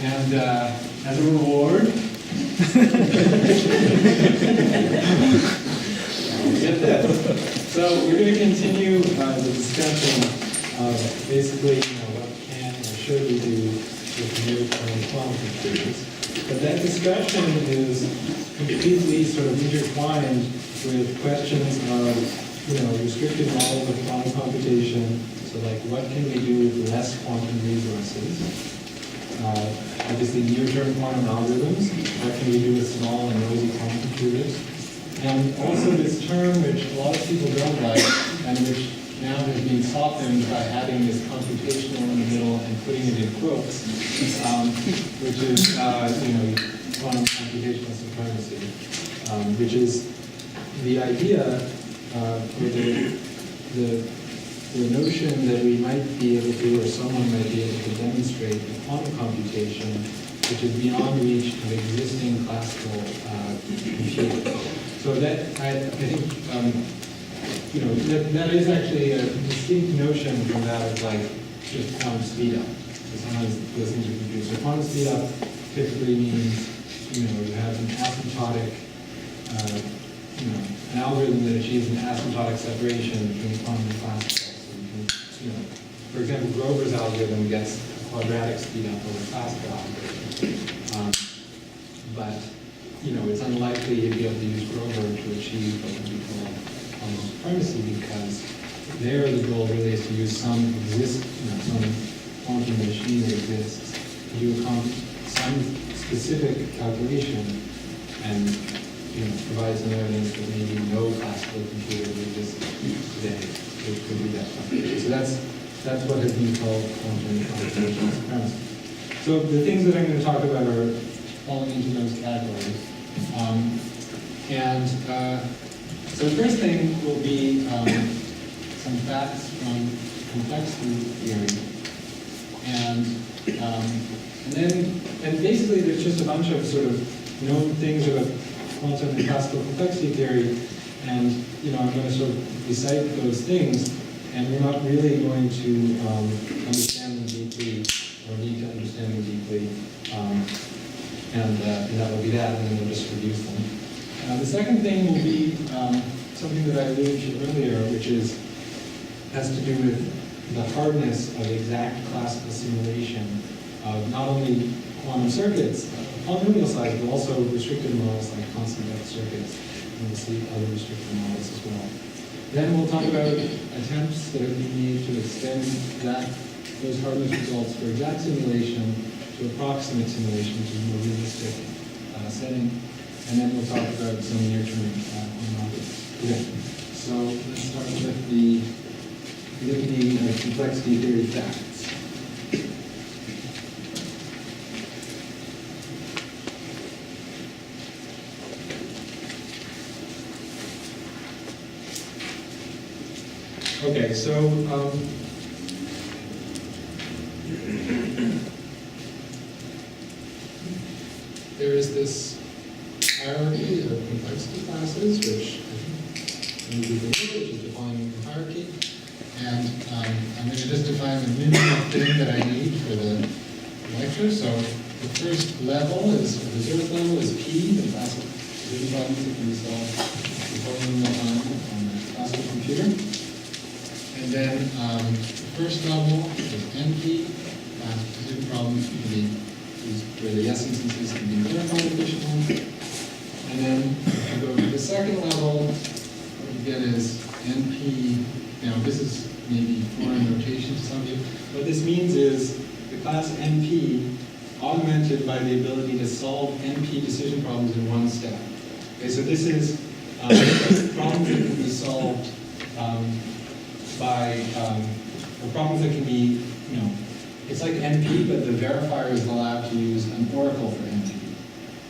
And as a reward, get this. So we're going to continue the discussion of basically, what can or should we do with near-term quantum computers. But that discussion is completely sort of intertwined with questions of, restricted models of quantum computation. So like, what can we do with less quantum resources? Obviously, near-term quantum algorithms. What can we do with small and noisy quantum computers? And also this term, which a lot of people don't like, and which now has been softened by having this computational in the middle and putting it in quotes, which is, quantum computational supremacy, which is the idea, or the notion that we might be able to, or someone might be able to demonstrate a quantum computation which is beyond reach of existing classical computing. So that, I think, that is actually a distinct notion from that of like just quantum speed up. So sometimes those things are confused. So quantum speed up typically means, you have an asymptotic, an algorithm that achieves an asymptotic separation between quantum and classical. So you can, for example, Grover's algorithm gets a quadratic speed up over classical algorithm. But it's unlikely you'd be able to use Grover to achieve what we call quantum supremacy, because there the goal really is to use some quantum machine that exists to do some specific calculation and provide some evidence that maybe no classical computer exists today which could do that calculation. So that's what has been called quantum computational supremacy. So the things that I'm going to talk about are falling into those categories. So the first thing will be some facts from complexity theory. And basically there's just a bunch of sort of known things about quantum and classical complexity theory, and I'm going to sort of recite those things, and we're not really going to understand them deeply, or need to understand them deeply, and that will be that, and then we'll just reduce them. The second thing will be something that I alluded to earlier, which has to do with the hardness of exact classical simulation of not only quantum circuits, polynomial size, but also restricted models like constant depth circuits, and we'll see other restricted models as well. Then we'll talk about attempts that have been made to extend those hardness results for exact simulation to approximate simulation, which is a more realistic setting. And then we'll talk about some near-term algorithms. Okay, so let's start with the litany of complexity theory facts. Okay, so there is this hierarchy of complexity classes, which many people know, which is defining the hierarchy. And I'm going to just define the minimum thing that I need for the lecture. So the first level is, the zeroth level is P, the classical division problems that can be solved in polynomial time on a classical computer. And then the first level is NP, division problems where the S instances can be verified efficiently. And then if you go to the second level, what you get is NP. Now this is maybe foreign notation to some of you. What this means is the class NP augmented by the ability to solve NP decision problems in one step. Okay, so this is problems that can be solved by problems that can be, it's like NP, but the verifier is allowed to use an oracle for NP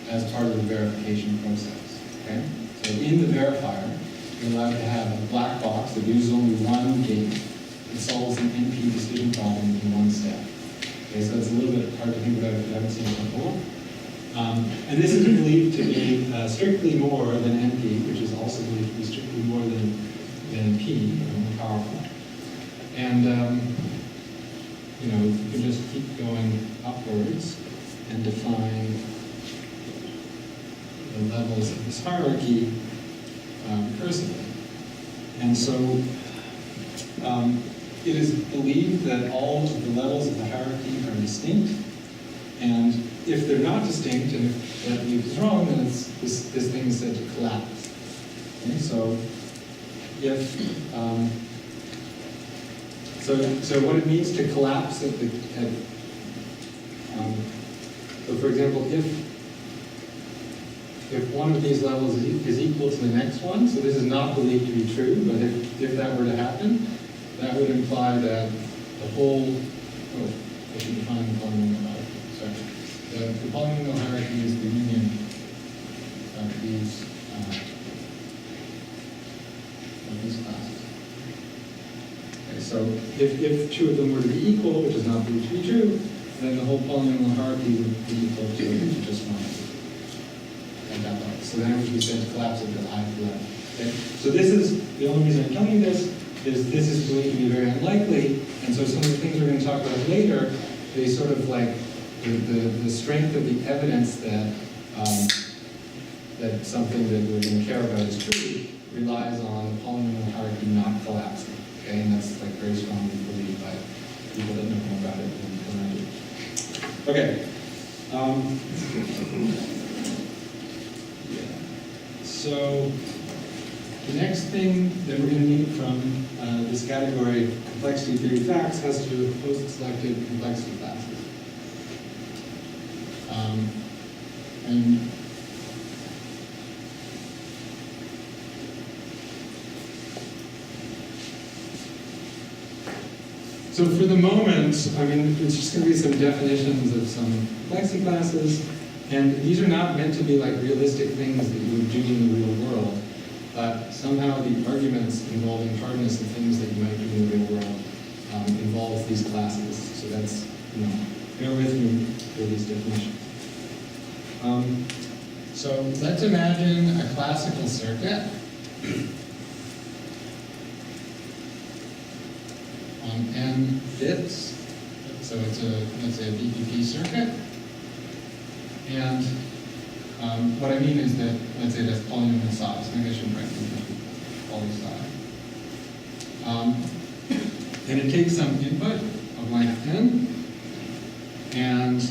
as part of the verification process. Okay? So in the verifier, you're allowed to have a black box that uses only one gate and solves an NP decision problem in one step. Okay, so it's a little bit hard to think about if you haven't seen it before. And this is believed to be strictly more than NP, which is also believed to be strictly more than P, more powerful. And you know, you can just keep going upwards and define the levels of this hierarchy recursively. And so it is believed that all of the levels of the hierarchy are distinct, and if they're not distinct, and if that belief is wrong, then this thing is said to collapse. Okay, so if so what it means to collapse so for example, if one of these levels is equal to the next one, so this is not believed to be true, but if that were to happen, that would imply that the whole, I should define the polynomial hierarchy, sorry. The polynomial hierarchy is the union of these classes. Okay, so if two of them were to be equal, which is not believed to be true, then the whole polynomial hierarchy would be equal to just one. So then it would be said to collapse at the ith level. Okay? So this is, the only reason I'm telling you this is believed to be very unlikely, and so some of the things we're going to talk about later, they sort of like, the strength of the evidence that that something that we're going to care about is true relies on the polynomial hierarchy not collapsing. Okay, and that's like very strongly believed by people that know more about it than I do. Okay. So the next thing that we're going to need from this category of complexity theory facts has to do with post-selected complexity classes. And so for the moment, I mean, it's just going to be some definitions of some complexity classes, and these are not meant to be like realistic things that you would do in the real world, but somehow the arguments involving hardness and things that you might do in the real world involves these classes. So that's, you know, bear with me for these definitions. So let's imagine a classical circuit on n bits. So it's a, let's say, a BPP circuit. And what I mean is that, let's say, that's polynomial size. Maybe I shouldn't write poly size. And it takes some input of length n, and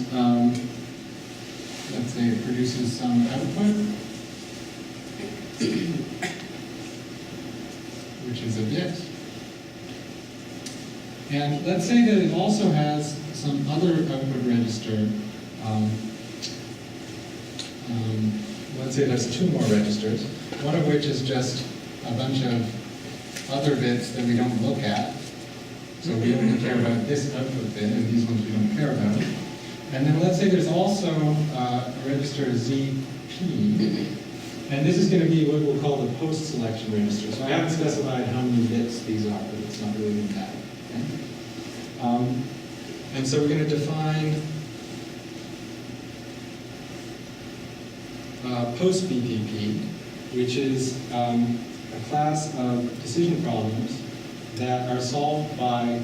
let's say it produces some output, which is a bit. And let's say that it also has some other output register. Let's say it has two more registers, one of which is just a bunch of other bits that we don't look at. So we only care about this output bit, and these ones we don't care about. And then let's say there's also a register ZP, and this is going to be what we'll call the post-selection register. So I haven't specified how many bits these are, but it's not really going to matter. Okay? And so we're going to define post-BPP, which is a class of decision problems that are solved by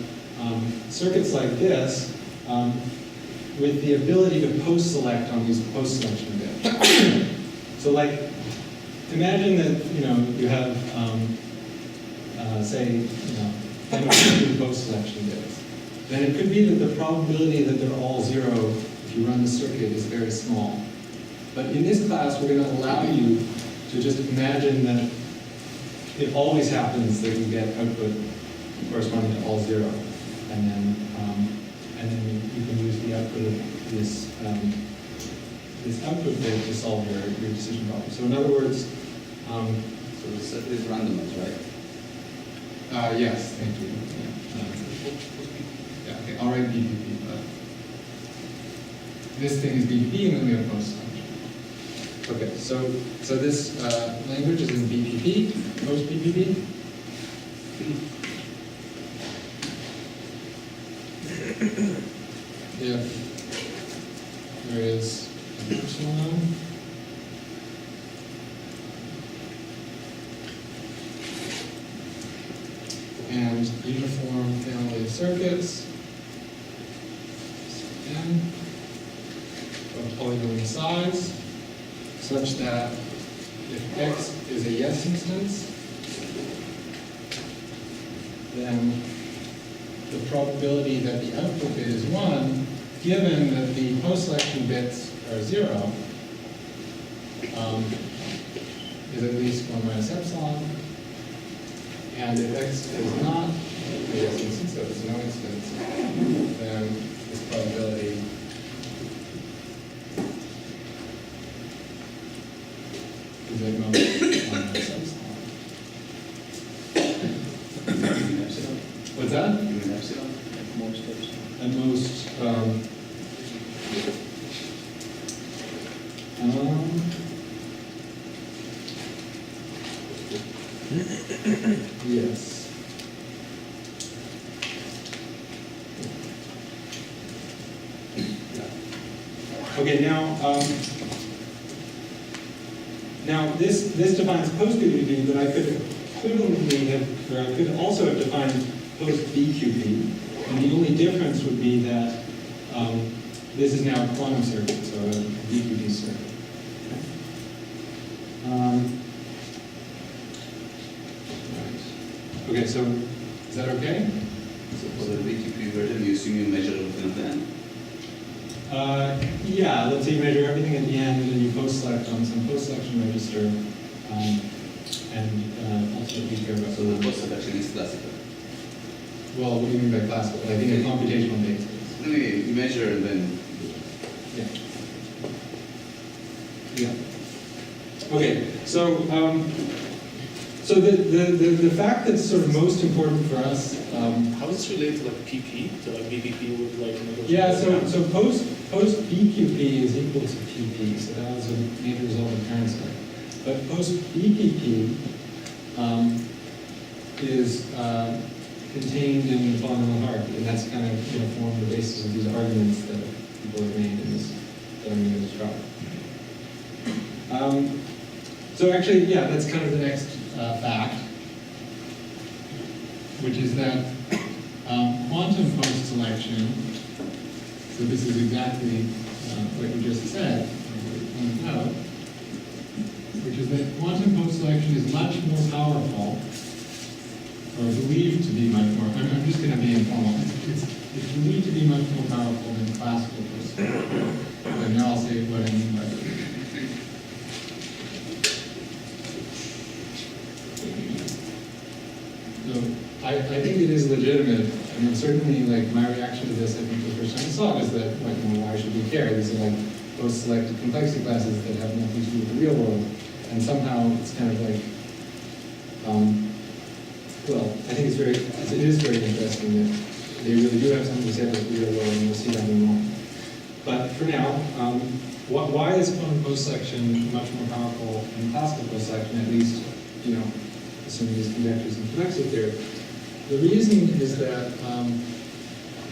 circuits like this with the ability to post-select on these post-selection bits. So, like, imagine that you have, say, n post-selection bits. Then it could be that the probability that they're all zero if you run the circuit is very small. But in this class, we're going to allow you to just imagine that it always happens that you get output corresponding to all zero, and then you can use the output of this output bit to solve your decision problem. So in other words, so the set is randomness, right? Yes, thank you. Yeah, okay, I'll write BPP, but this thing is BPP, and then we have post. Okay, so this language is in BPP, post BPP. If there is an epsilon and uniform family of circuits, n of polynomial size, such that if x is a yes instance, then the probability that the output bit is 1, given that the post-selection bits are 0, is at least 1 minus epsilon. And if x is not a yes instance, so it's no instance, then this probability is at most 1 minus epsilon. What's that? You mean epsilon? At most epsilon. At most, yes. Okay, now this defines post BQP, but I could equivalently have, or I could also have defined post BQP, and the only difference would be that this is now a quantum circuit, so a BQP circuit. Right. Okay, so is that okay? So for the BQP version, you assume you measure everything at the end. Yeah, let's say you measure everything at the end, and then you post-select on some post-selection register, and also be care about. So the post-selection is classical. Well, what do you mean by classical? Like in a computational data space. No, you measure and then. Yeah. Yeah. Okay, so the fact that's sort of most important for us. How is this related to like PP, to like BBP with like negotiation? Yeah, so post BQP is equal to PP, so that was a major result of parent study. But post BPP is contained in the polynomial hierarchy, and that's kind of form the basis of these arguments that people have made in this that I'm going to describe. So actually, yeah, that's kind of the next fact, which is that quantum post-selection, so this is exactly what you just said, which is that quantum post-selection is much more powerful, or believed to be much more, I'm just going to be informal, it's believed to be much more powerful than classical post-selection. And now I'll say what I mean by that. So I think it is legitimate. I mean, certainly, like my reaction to this, I think the first time I saw it is that, like, why should we care? These are like post-selected complexity classes that have nothing to do with the real world, and somehow it's kind of like, well, I think it is very interesting that they really do have something to say about the real world, and we'll see that in a moment. But for now, why is quantum post-selection much more powerful than classical post-selection, at least, assuming these conjectures in complexity theory? The reason is that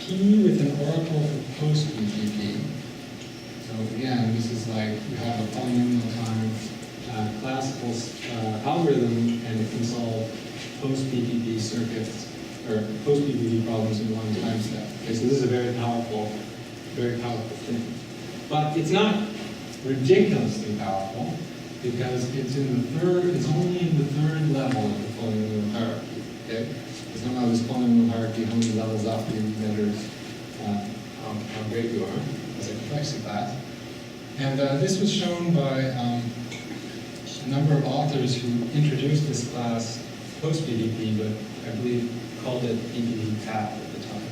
P with an oracle for post-BPP, so again, this is like you have a polynomial time classical algorithm, and it can solve post-BPP circuits, or post-BPP problems in one time step. Okay, so this is a very powerful thing. But it's not ridiculously powerful, because it's only in the third level of the polynomial hierarchy. Okay? Somehow this polynomial hierarchy only levels up and measures how great you are as a complexity class. And this was shown by a number of authors who introduced this class post-BDP, but I believe called it BDP CAP at the time.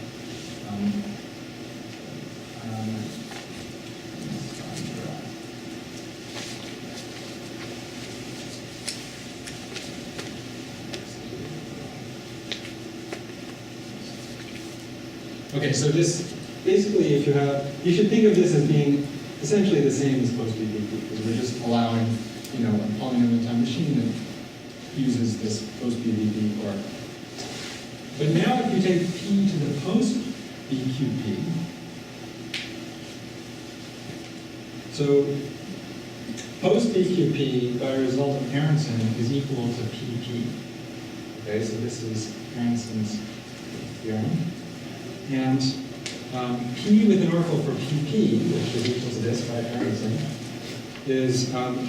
Okay, so this, basically, you should think of this as being essentially the same as post-BPP, because we're just allowing, a polynomial time machine that uses this post-BPP oracle. But now if you take P to the post-BQP, so post-BQP, by result of Aronson, is equal to PP. Okay, so this is Aronson's theorem. And P with an oracle for PP, which is equal to this by Aronson,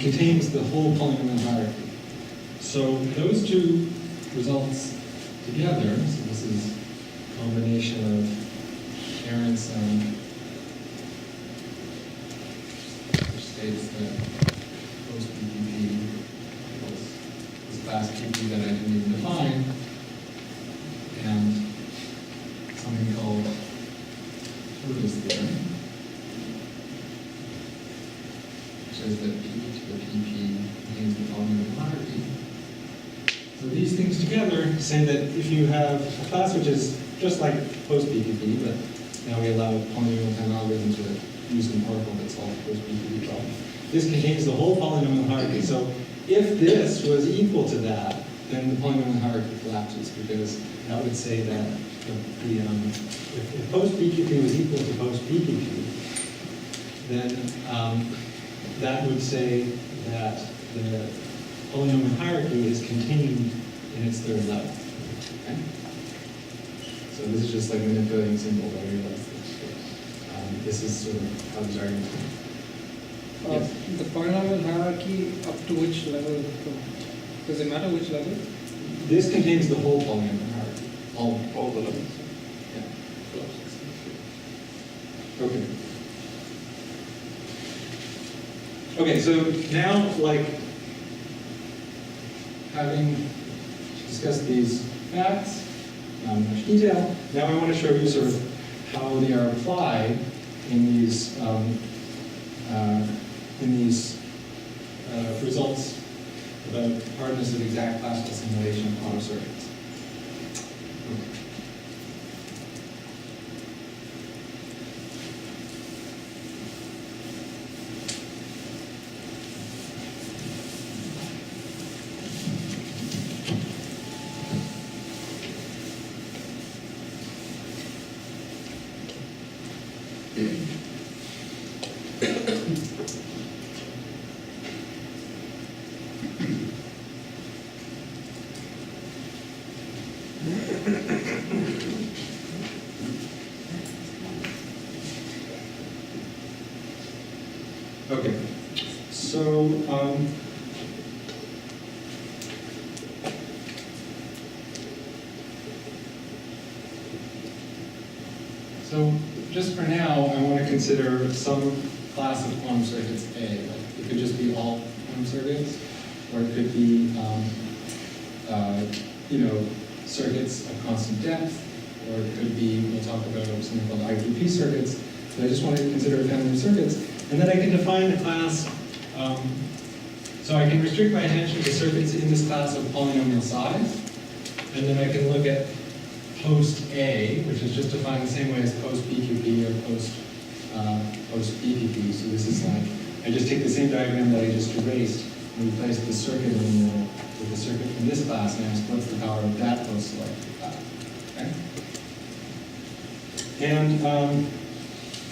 contains the whole polynomial hierarchy. So those two results together, so this is a combination of Aronson, which states that post PPP equals this class PP that I didn't even define, and something called Turbo's theorem, which says that P to the PP contains the polynomial hierarchy. So these things together say that if you have a class which is just like post-PPP, but now we allow polynomial time algorithm to use an oracle that solves post-PPP problem, this contains the whole polynomial hierarchy. So if this was equal to that, then the polynomial hierarchy collapses, because that would say that if post-PQP was equal to post-PQP, then that would say that the polynomial hierarchy is contained in its third level. Okay? So this is just like manipulating symbols. I realize that. This is sort of how these arguments go. Yes? The polynomial hierarchy up to which level? Does it matter which level? This contains the whole polynomial hierarchy. All the levels. Yeah. Okay. Okay, so now, like, having discussed these facts, not in much detail, now I want to show you sort of how they are applied in these results about hardness of exact classical simulation of quantum circuits. Okay, so just for now, I want to consider some class of quantum circuits A. Like it could just be all quantum circuits, or it could be circuits of constant depth, or it could be, we'll talk about something called IQP circuits. So I just want to consider a family of circuits. And then I can define the class, so I can restrict my attention to circuits in this class of polynomial size, and then I can look at post A, which is just defined the same way as post PQP or post BPP. So this is like, I just take the same diagram that I just erased and replace the circuit in the middle with the circuit from this class, and I ask what's the power of that post selected class. Okay?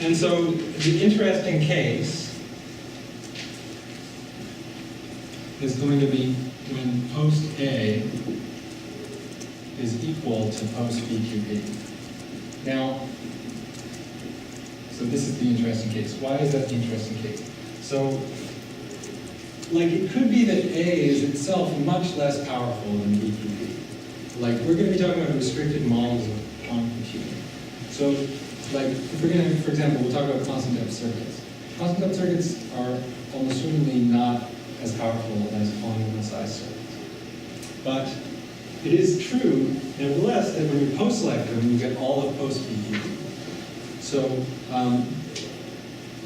And so the interesting case is going to be when post A is equal to post BQP. Now, so this is the interesting case. Why is that the interesting case? So, like it could be that A is itself much less powerful than BQP. Like we're going to be talking about restricted models of quantum computing. So, like, if we're going to, for example, we'll talk about constant depth circuits. Constant depth circuits are almost certainly not as powerful as polynomial size circuits. But it is true, nevertheless, that when you post-select them, you get all of post-BQP. So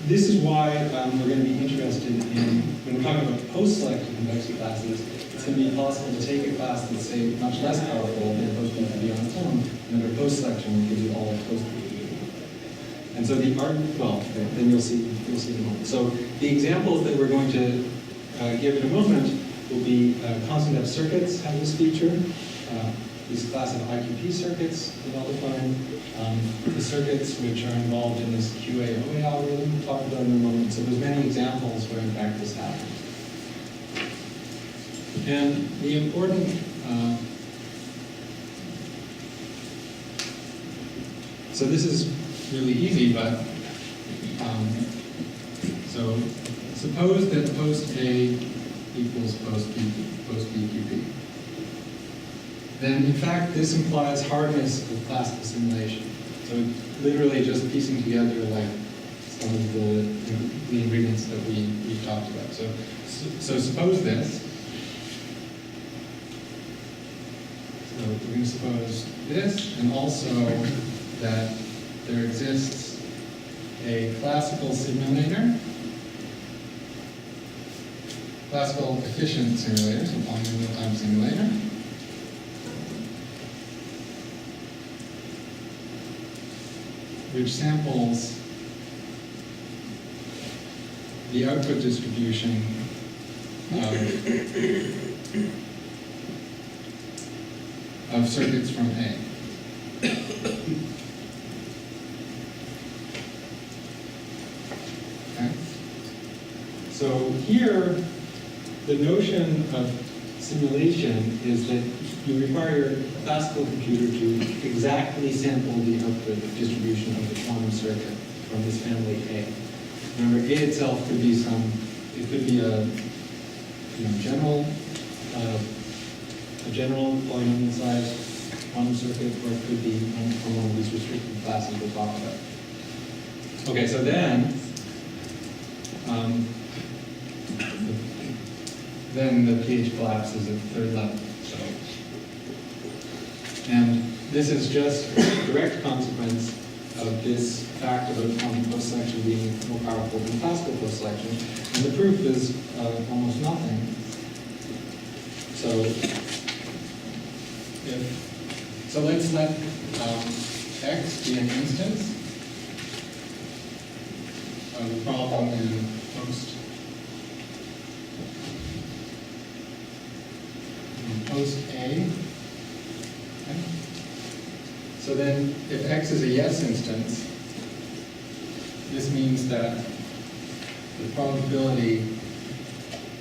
this is why we're going to be interested in, when we're talking about post-selected convexity classes, it's going to be possible to take a class that's, say, much less powerful than post-BQP on its own, and under post-selection, it gives you all of post-BQP. And so the then you'll see in a moment. So the examples that we're going to give in a moment will be constant depth circuits have this feature. These class of IQP circuits that I'll define. The circuits which are involved in this QA-OA algorithm we'll talk about in a moment. So there's many examples where in fact this happens. And the important so this is really easy, but so suppose that post A equals post BQP. Then in fact this implies hardness of classical simulation. So literally just piecing together like some of the ingredients that we talked about. So suppose this. So we're going to suppose this, and also that there exists a classical simulator, classical efficient simulator, so polynomial time simulator, which samples the output distribution of circuits from A. Okay. So here, the notion of simulation is that you require your classical computer to exactly sample the output distribution of the quantum circuit from this family A. Remember, A itself could be it could be a general polynomial size quantum circuit, or it could be from one of these restricted classes we'll talk about. Okay, so then the pH collapses at the third level. So, and this is just a direct consequence of this fact about quantum post-selection being more powerful than classical post-selection, and the proof is almost nothing. So let's let X be an instance of the problem in post A. Okay. So then, if X is a yes instance, this means that the probability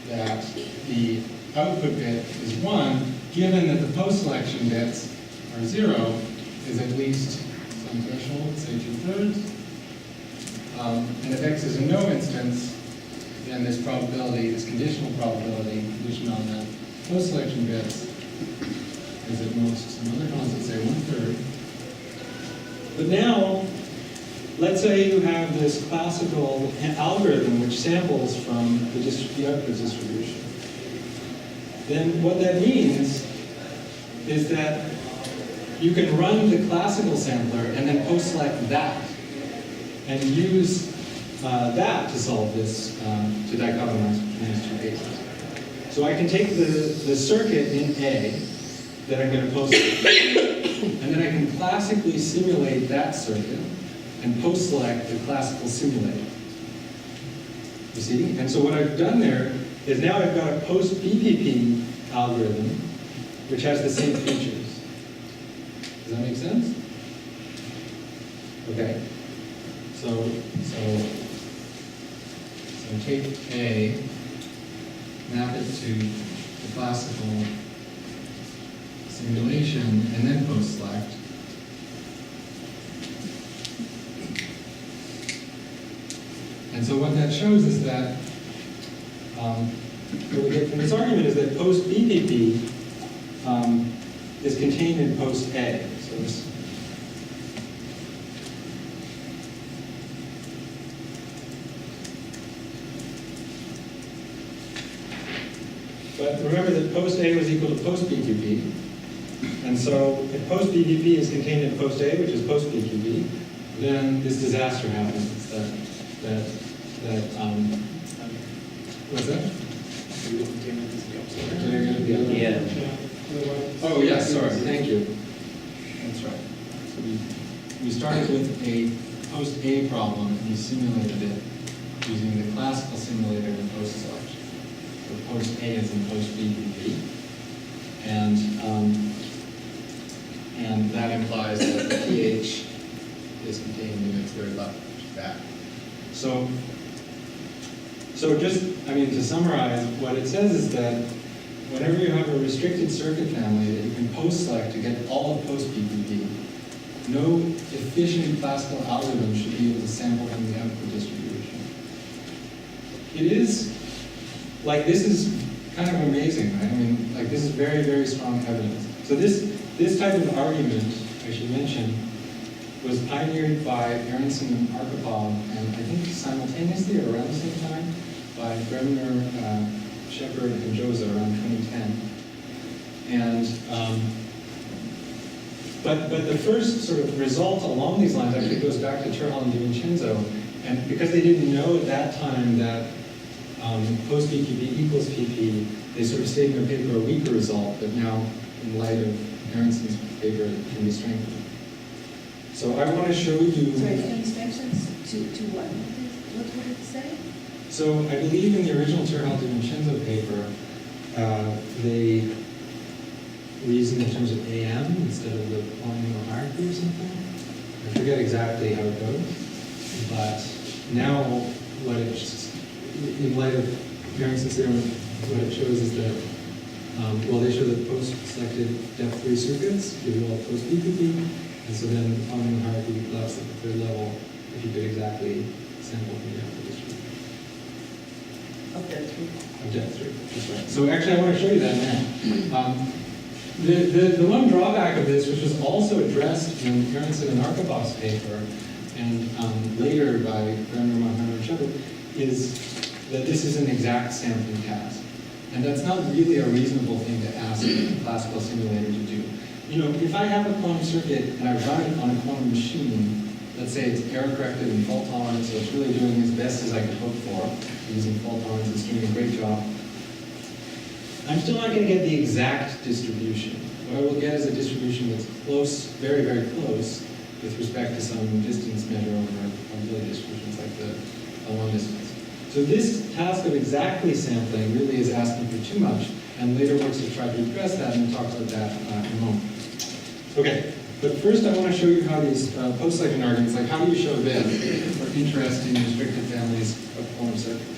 that the output bit is 1, given that the post-selection bits are 0, is at least some threshold, say 2/3. And if X is a no instance, then this probability, this conditional probability, condition on the post-selection bits, is at most some other constant, say 1/3. But now, let's say you have this classical algorithm which samples from the output distribution. Then what that means is that you can run the classical sampler and then post-select that and use that to solve this, to dichotomize between these two cases. So I can take the circuit in A that I'm going to post-select, and then I can classically simulate that circuit and post-select the classical simulator. You see? And so what I've done there is now I've got a post-BPP algorithm which has the same features. Does that make sense? Okay. So take A, map it to the classical simulation, and then post-select. And so what that shows is that what we get from this argument is that post-BPP is contained in post-A. So this, but remember that post-A was equal to post-BQP. And so if post-BQP is contained in post-A, which is post-BQP, then this disaster happens. What's that? Yeah. Oh, yes, sorry, thank you. That's right. So we started with a post-A problem, and we simulated it using the classical simulator and post-selection. So post-A is in post-BPP. And that implies that the pH is contained in its third level, which is bad. So just, to summarize, what it says is that whenever you have a restricted circuit family that you can post-select to get all of post-BPP, no efficient classical algorithm should be able to sample from the output distribution. It is, like, this is kind of amazing, right? I mean, like, this is very, very strong evidence. So this type of argument, I should mention, was pioneered by Aronson and Arkhipov, and I think simultaneously or around the same time by Bremner, Shepard, and Joza around 2010. And but the first sort of result along these lines actually goes back to Turhal and DiVincenzo, and because they didn't know at that time that post-BQP equals PP, they sort of stated in their paper a weaker result, but now, in light of Aronson's paper, it can be strengthened. So I want to show you... Sorry, any extensions to what? What did it say? So I believe in the original Turhal-DiVincenzo paper, they reasoned in terms of AM instead of the polynomial hierarchy or something. I forget exactly how it goes, but now what it, in light of Aronson's theorem, what it shows is that, well, they show that post-selected depth 3 circuits give you all post-BQP, and so then the polynomial hierarchy lasts at the third level if you could exactly sample from the output distribution. Of that three. Of depth 3, that's right. So actually I want to show you that now. The one drawback of this, which was also addressed in Aronson and Arkhipav's paper, and later by Bremner, Montgomery, and Shepard, is that this is an exact sampling task. And that's not really a reasonable thing to ask a classical simulator to do. You know, if I have a quantum circuit and I run it on a quantum machine, let's say it's error corrected and fault tolerant, so it's really doing as best as I could hope for, using fault tolerance, it's doing a great job. I'm still not going to get the exact distribution. What I will get is a distribution that's close, very, very close, with respect to some distance measure over probability distributions like the long distance. So this task of exactly sampling really is asking for too much, and later works have tried to address that, and we'll talk about that in a moment. Okay, but first I want to show you how these post-selection arguments, like how do you show this for interesting restricted families of quantum circuits.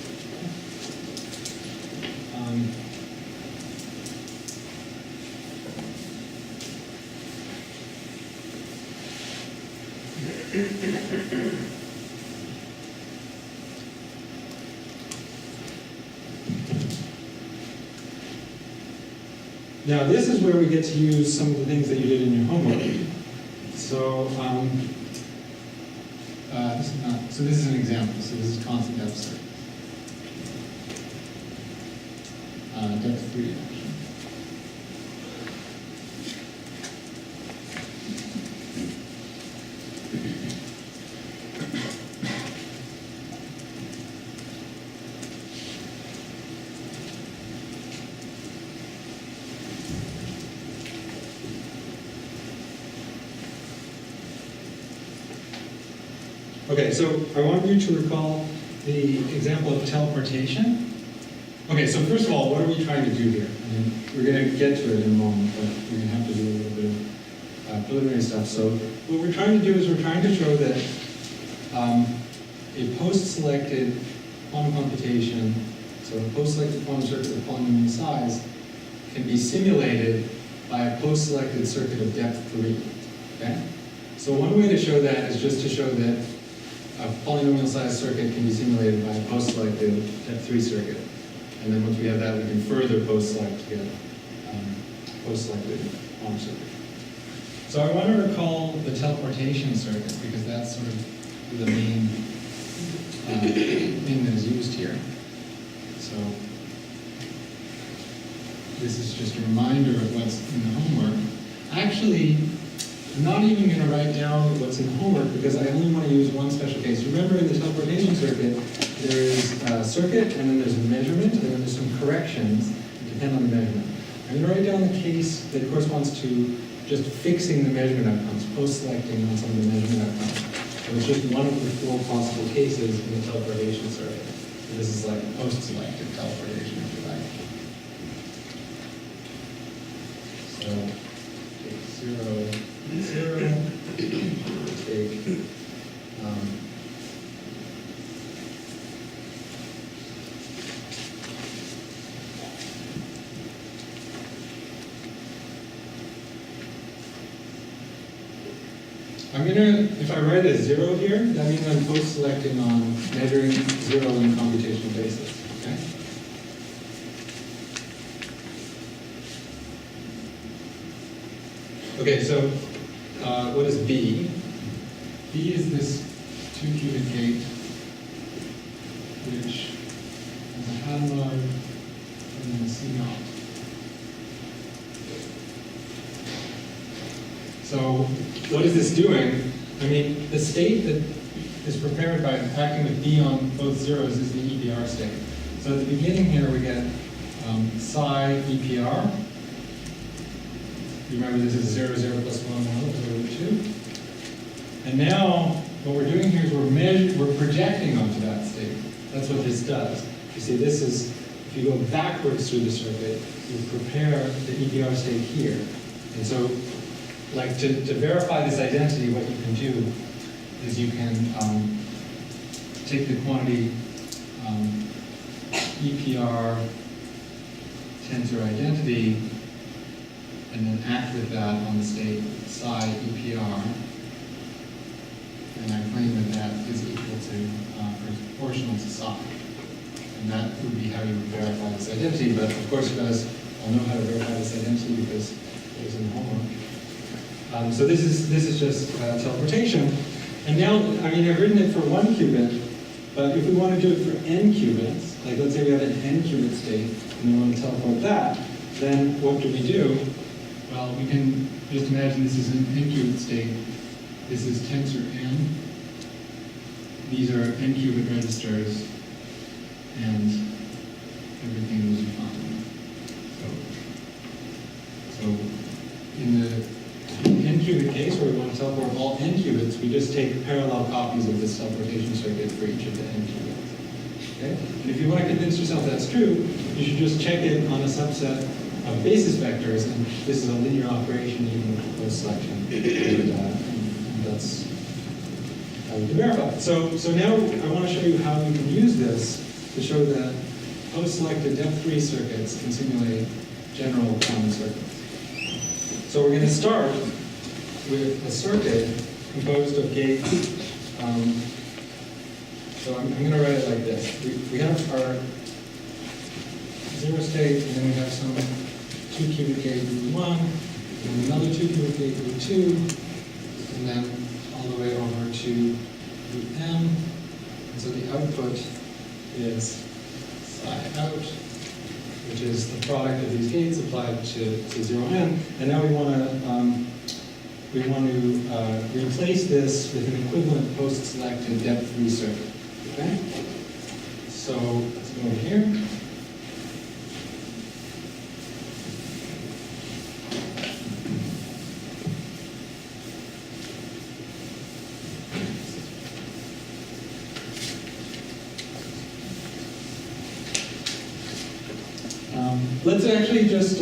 Now this is where we get to use some of the things that you did in your homework. So, this is an example. So this is constant depth circuit. Depth 3 actually. Okay, so I want you to recall the example of teleportation. Okay, so first of all, what are we trying to do here? I mean, we're going to get to it in a moment, but we're going to have to do a little bit of preliminary stuff. So what we're trying to do is we're trying to show that a post-selected quantum computation, so a post-selected quantum circuit of polynomial size, can be simulated by a post-selected circuit of depth 3. Okay? So one way to show that is just to show that a polynomial size circuit can be simulated by a post-selected depth 3 circuit. And then once we have that, we can further post-select to get post-selected quantum circuit. So I want to recall the teleportation circuit because that's sort of the main thing that is used here. So this is just a reminder of what's in the homework. Actually, I'm not even going to write down what's in the homework because I only want to use one special case. Remember in the teleportation circuit, there is a circuit and then there's a measurement and then there's some corrections that depend on the measurement. I'm going to write down the case that corresponds to just fixing the measurement outcomes, post-selecting on some of the measurement outcomes. So it's just one of the 4 possible cases in the teleportation circuit. So this is like post-selected teleportation, if you like. So take 0, 0, take if I write a 0 here, that means I'm post-selecting on measuring 0 on a computational basis, okay? Okay, so what is B? B is this 2-qubit gate, which has a Hadamard and then a C0. So what is this doing? I mean, the state that is prepared by acting with B on both zeros is the EPR state. So at the beginning here we get psi EPR. You remember this is 0, 0 plus 1, 1, 0, 2. And now what we're doing here is we're projecting onto that state. That's what this does. You see, this is, if you go backwards through the circuit, you prepare the EPR state here. And so, like to verify this identity, what you can do is you can take the quantity EPR tensor identity and then act with that on the state psi EPR. And I claim that that is equal to, proportional to psi. And that would be how you would verify this identity, but of course you guys all know how to verify this identity because it was in the homework. So this is just teleportation. And now, I mean, I've written it for 1 qubit, but if we want to do it for n qubits, like let's say we have an n qubit state, and we want to teleport that, then what do we do? Well, we can just imagine this is an n qubit state. This is tensor n. These are n qubit registers, and everything will be fine. So in the n-qubit case, where we want to teleport all n qubits, we just take parallel copies of this teleportation circuit for each of the n qubits. Okay? And if you want to convince yourself that's true, you should just check it on a subset of basis vectors, and this is a linear operation even with post-selection. And that's how we can verify it. So now I want to show you how you can use this to show that post-selected depth-3 circuits can simulate general quantum circuits. So we're going to start with a circuit composed of gates. So I'm going to write it like this. We have our 0 state, and then we have some 2-qubit gate root 1, and another 2-qubit gate root 2, and then all the way over to root m. And so the output is psi out, which is the product of these gates applied to 0n. And now we want to replace this with an equivalent post-selected depth-3 circuit. Okay? So let's go over here. Let's actually just,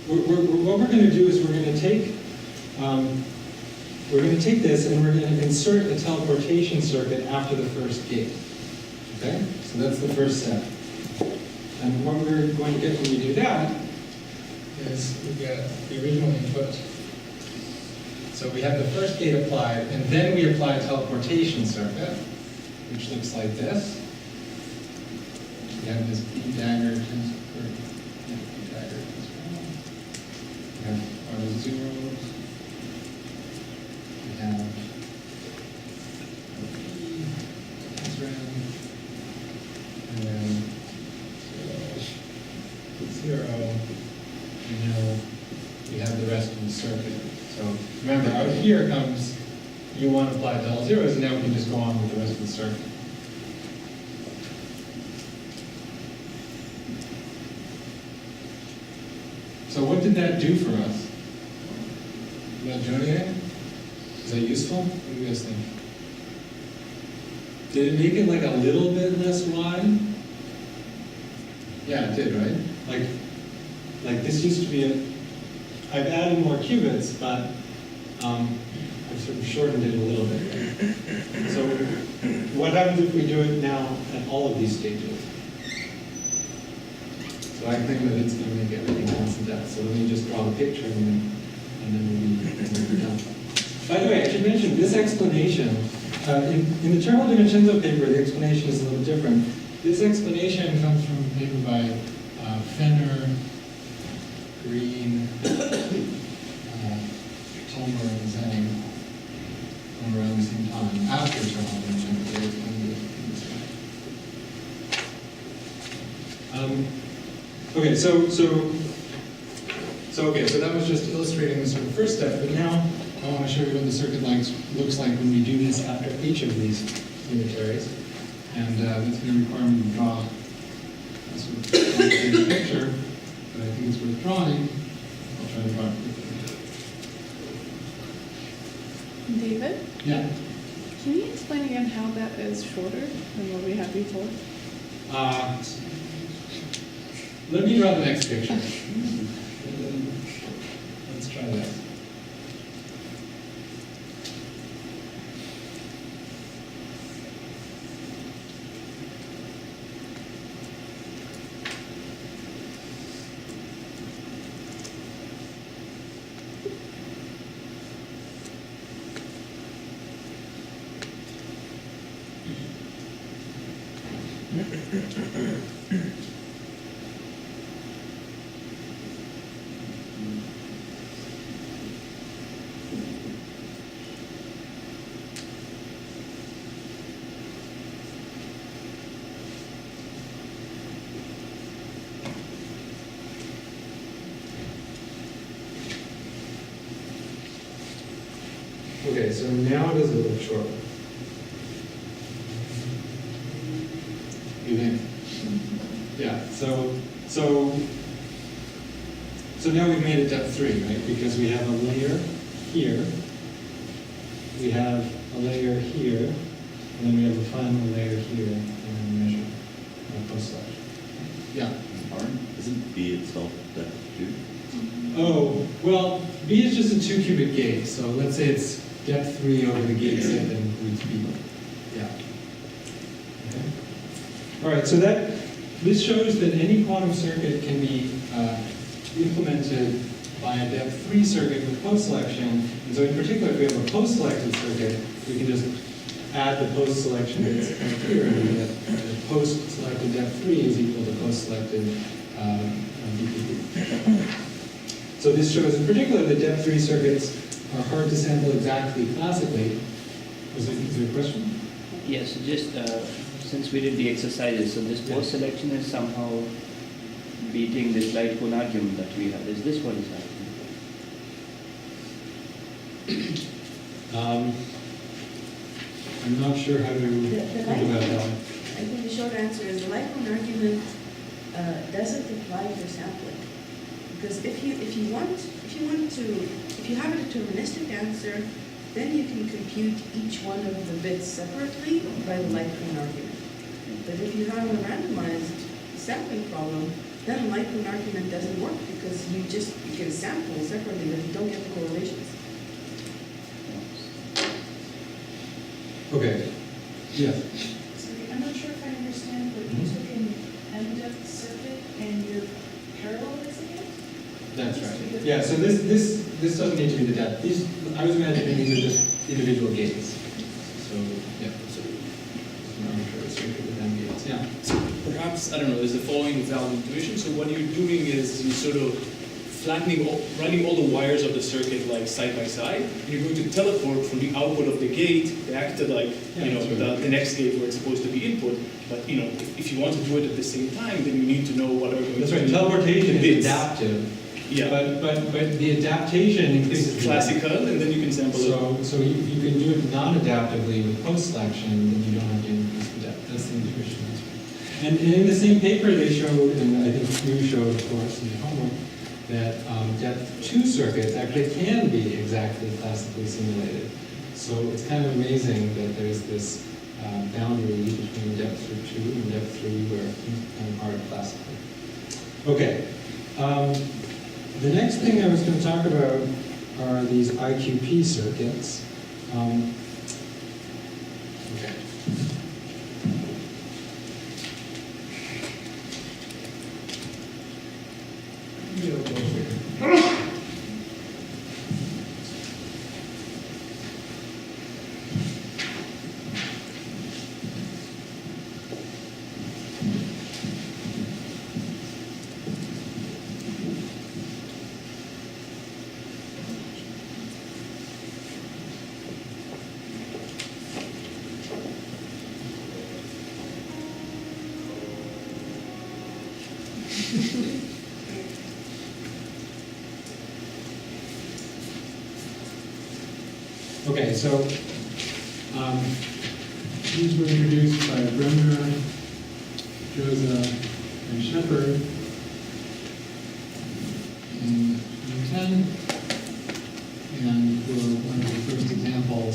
what we're going to do is we're going to take this and we're going to insert a teleportation circuit after the first gate. Okay? So that's the first step. And what we're going to get when we do that is we get the original input. So we have the first gate applied, and then we apply a teleportation circuit, which looks like this. We have this B dagger tensor. We have our zeros. We have B, tensor n, and then 0, and now we have the rest of the circuit. So remember, out here comes U1 applied to all zeros, and now we can just go on with the rest of the circuit. So what did that do for us? Did that do anything? Is that useful? What do you guys think? Did it make it like a little bit less wide? Yeah, it did, right? Like this used to be I've added more qubits, but I've sort of shortened it a little bit. So what happens if we do it now at all of these stages? So I claim that it's going to make everything constant depth. So let me just draw the picture and then we'll be done. By the way, I should mention this explanation. In the Termo DiVincenzo paper, the explanation is a little different. This explanation comes from a paper by Fenner, Green, Tolmer, and Zhang from around the same time, after Termo DiVincenzo. They explained it in this way. Okay, so that was just illustrating the sort of first step, but now I want to show you what the circuit looks like when we do this after each of these unitaries. And that's going to require me to draw a sort of complicated picture, but I think it's worth drawing. I'll try to draw it quickly. David, Yeah. can you explain again how that is shorter than what we had before? Let me draw the next picture. Let's try that. Okay, so now it is a little shorter. You think? Yeah, so now we've made it depth 3, right? Because we have a layer here, we have a layer here, and then we have a final layer here, and then we measure post slash. Yeah. Isn't B itself depth 2? Oh, well, B is just a 2-qubit gate, so let's say it's depth 3 over the gate set that includes B. Yeah. Okay. All right, so this shows that any quantum circuit can be implemented by a depth 3 circuit with post-selection. And so in particular, if we have a post-selected circuit, we can just add the post-selection bits here, and we get post-selected depth 3 is equal to post-selected BPP. So this shows in particular that depth 3 circuits are hard to sample exactly classically. Is there a question? Yes, just since we did the exercises, so this post-selection is somehow beating this light cone argument that we have. Is this what is happening? I'm not sure how to The think light about cone, that. I think the short answer is the light cone argument doesn't apply for sampling. Because if you have a deterministic answer, then you can compute each one of the bits separately by the light cone argument. But if you have a randomized sampling problem, then a light cone argument doesn't work because you can sample separately, but you don't get the correlations. Okay. Yes. Sorry, I'm not sure if I understand, but you took an M-depth circuit and you're parallelizing it? That's right. Yeah, so this doesn't need to be the depth. I was imagining these are just individual gates. So, yeah. So, an arbitrary circuit with M gates. Yeah. So perhaps, I don't know, there's the following valve intuition. So what you're doing is you're sort of running all the wires of the circuit like side by side, and you're going to teleport from the output of the gate back to like, the next gate where it's supposed to be input. But, if you want to do it at the same time, then you need to know what are going That's to right. be Teleportation is bits. adaptive. Yeah. But the adaptation increases the Classical, and then you can sample it. So you can do it non-adaptively with post-selection, then you don't have to increase the depth. That's the intuition. That's right. And in the same paper they showed, and I think you showed, of course, in your homework, that depth 2 circuits actually can be exactly classically simulated. So it's kind of amazing that there's this boundary between depth 2 and depth 3 where things become hard classically. Okay. The next thing I was going to talk about are these IQP circuits. Okay. Okay, so these were introduced by Bremner, Joseph, and Shepard in 2010, and were one of the first examples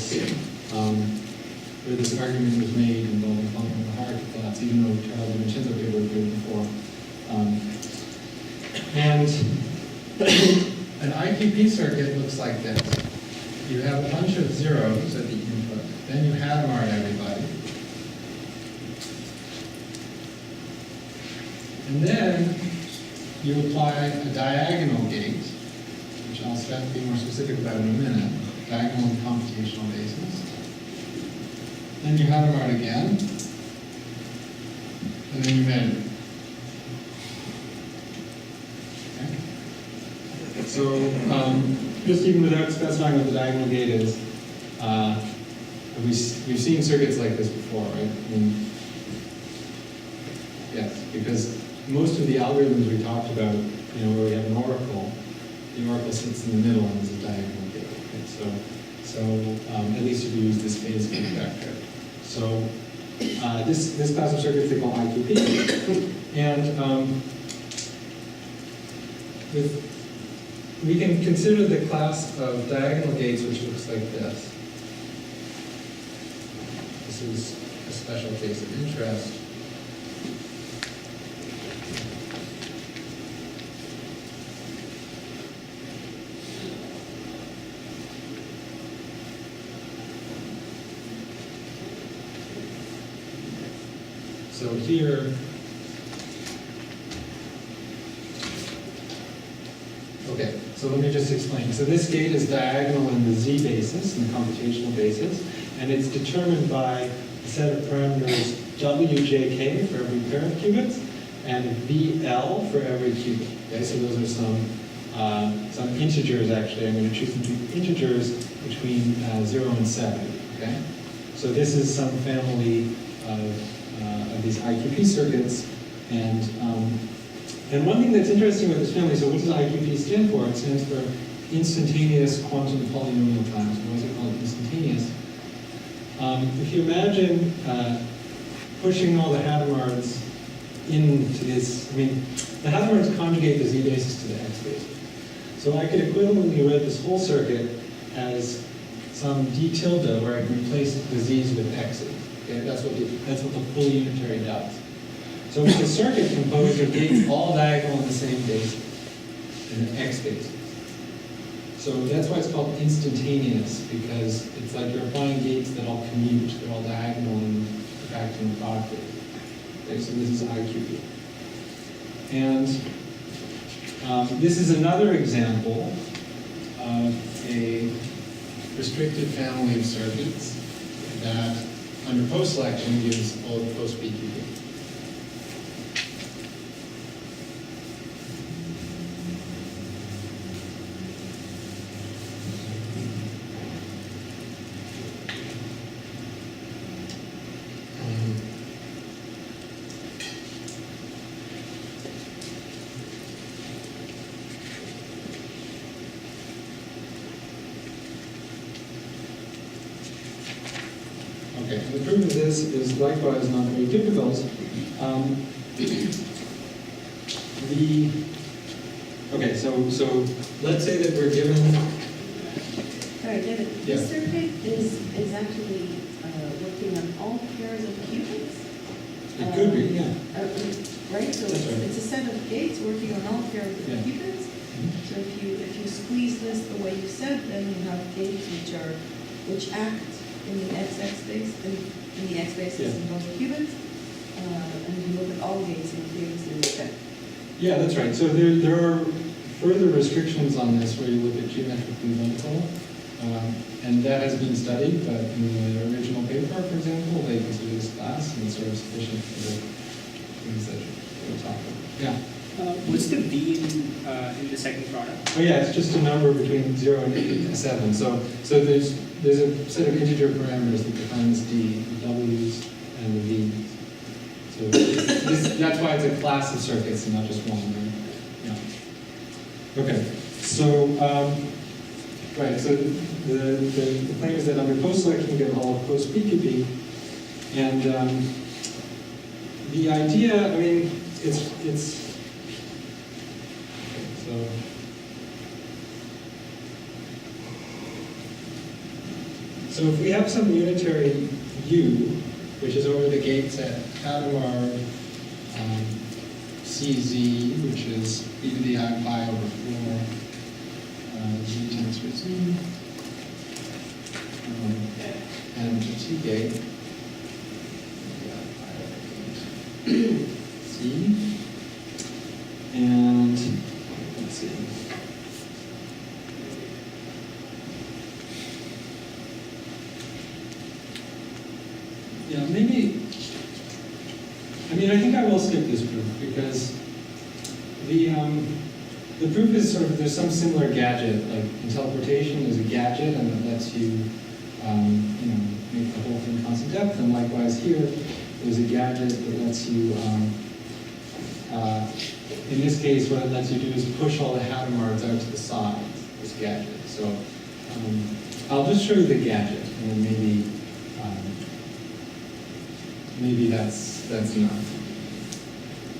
where this argument was made involving fundamental hierarchy collapse, even though Charles and Vincenzo paper appeared before. And an IQP circuit looks like this. You have a bunch of zeros at the input, then you Hadamard everybody. And then you apply a diagonal gate, which I'll be more specific about in a minute, diagonal on a computational basis. Then you Hadamard again, and then you measure. Okay. So, just even without specifying what the diagonal gate is, we've seen circuits like this before, right? I mean, yes, because most of the algorithms we talked about, where we have an oracle, the oracle sits in the middle and is a diagonal gate. Okay? So at least if you use this phase gate vector. So this class of circuits they call IQP, and we can consider the class of diagonal gates, which looks like this. This is a special case of interest. So here, okay, so let me just explain. So this gate is diagonal in the z basis, in the computational basis, and it's determined by a set of parameters wjk for every pair of qubits, and vl for every qubit. Okay, so those are some integers actually. I'm going to choose them to be integers between 0 and 7. Okay, so this is some family of these IQP circuits, and one thing that's interesting about this family, so what does IQP stand for? It stands for instantaneous quantum polynomial times. Why is it called instantaneous? If you imagine pushing all the Hadamards into this, the Hadamards conjugate the z basis to the x basis. So I could equivalently write this whole circuit as some d tilde where I can replace the z's with x's. Okay, that's what the full unitary does. So it's a circuit composed of gates all diagonal in the same basis, in the x basis. So that's why it's called instantaneous, because it's like you're applying gates that all commute, they're all diagonal and back in the product basis. Okay, so this is IQP. And this is another example of a restricted family of circuits that under post-selection gives all the post-BQP. Okay, and the proof of this is likewise not very difficult. Okay, so let's say that we're given. Sorry, David, Yeah. this circuit is actually working on all pairs of qubits? It could be, yeah. Right, so That's right. it's a set of gates working on all pairs of Yeah. qubits. So if you squeeze this the way you said, then you have gates which act in the XX space, in the X basis Yeah. in both qubits, and you look at all gates in qubits in the effect. Yeah, that's right. So there are further restrictions on this where you look at geometrically identical, and that has been studied, but in the original paper, for example, they consider this class, and it's sort of sufficient for the things that we're talking about. Yeah. What's the V in the second product? Oh yeah, it's just a number between 0 and 7. So there's a set of integer parameters that define this D, the W's and the V's. So this that's why it's a class of circuits and not just one, right? Yeah. Okay, so, right, so the claim is that under post-selection you get all of post-PQP, and the idea, I mean, it's okay, so if we have some unitary U, which is over the gates at Hadamard CZ, which is e to the I pi over 4 Z times for Z, and the T gate, C, and let's see. Yeah, maybe, I mean, I think I will skip this proof because the proof is sort of, there's some similar gadget, like in teleportation there's a gadget and it lets you, you know, make the whole thing constant depth, and likewise here, there's a gadget that lets you, in this case, what it lets you do is push all the Hadamards out to the side, this gadget. So I'll just show you the gadget, and then maybe that's enough.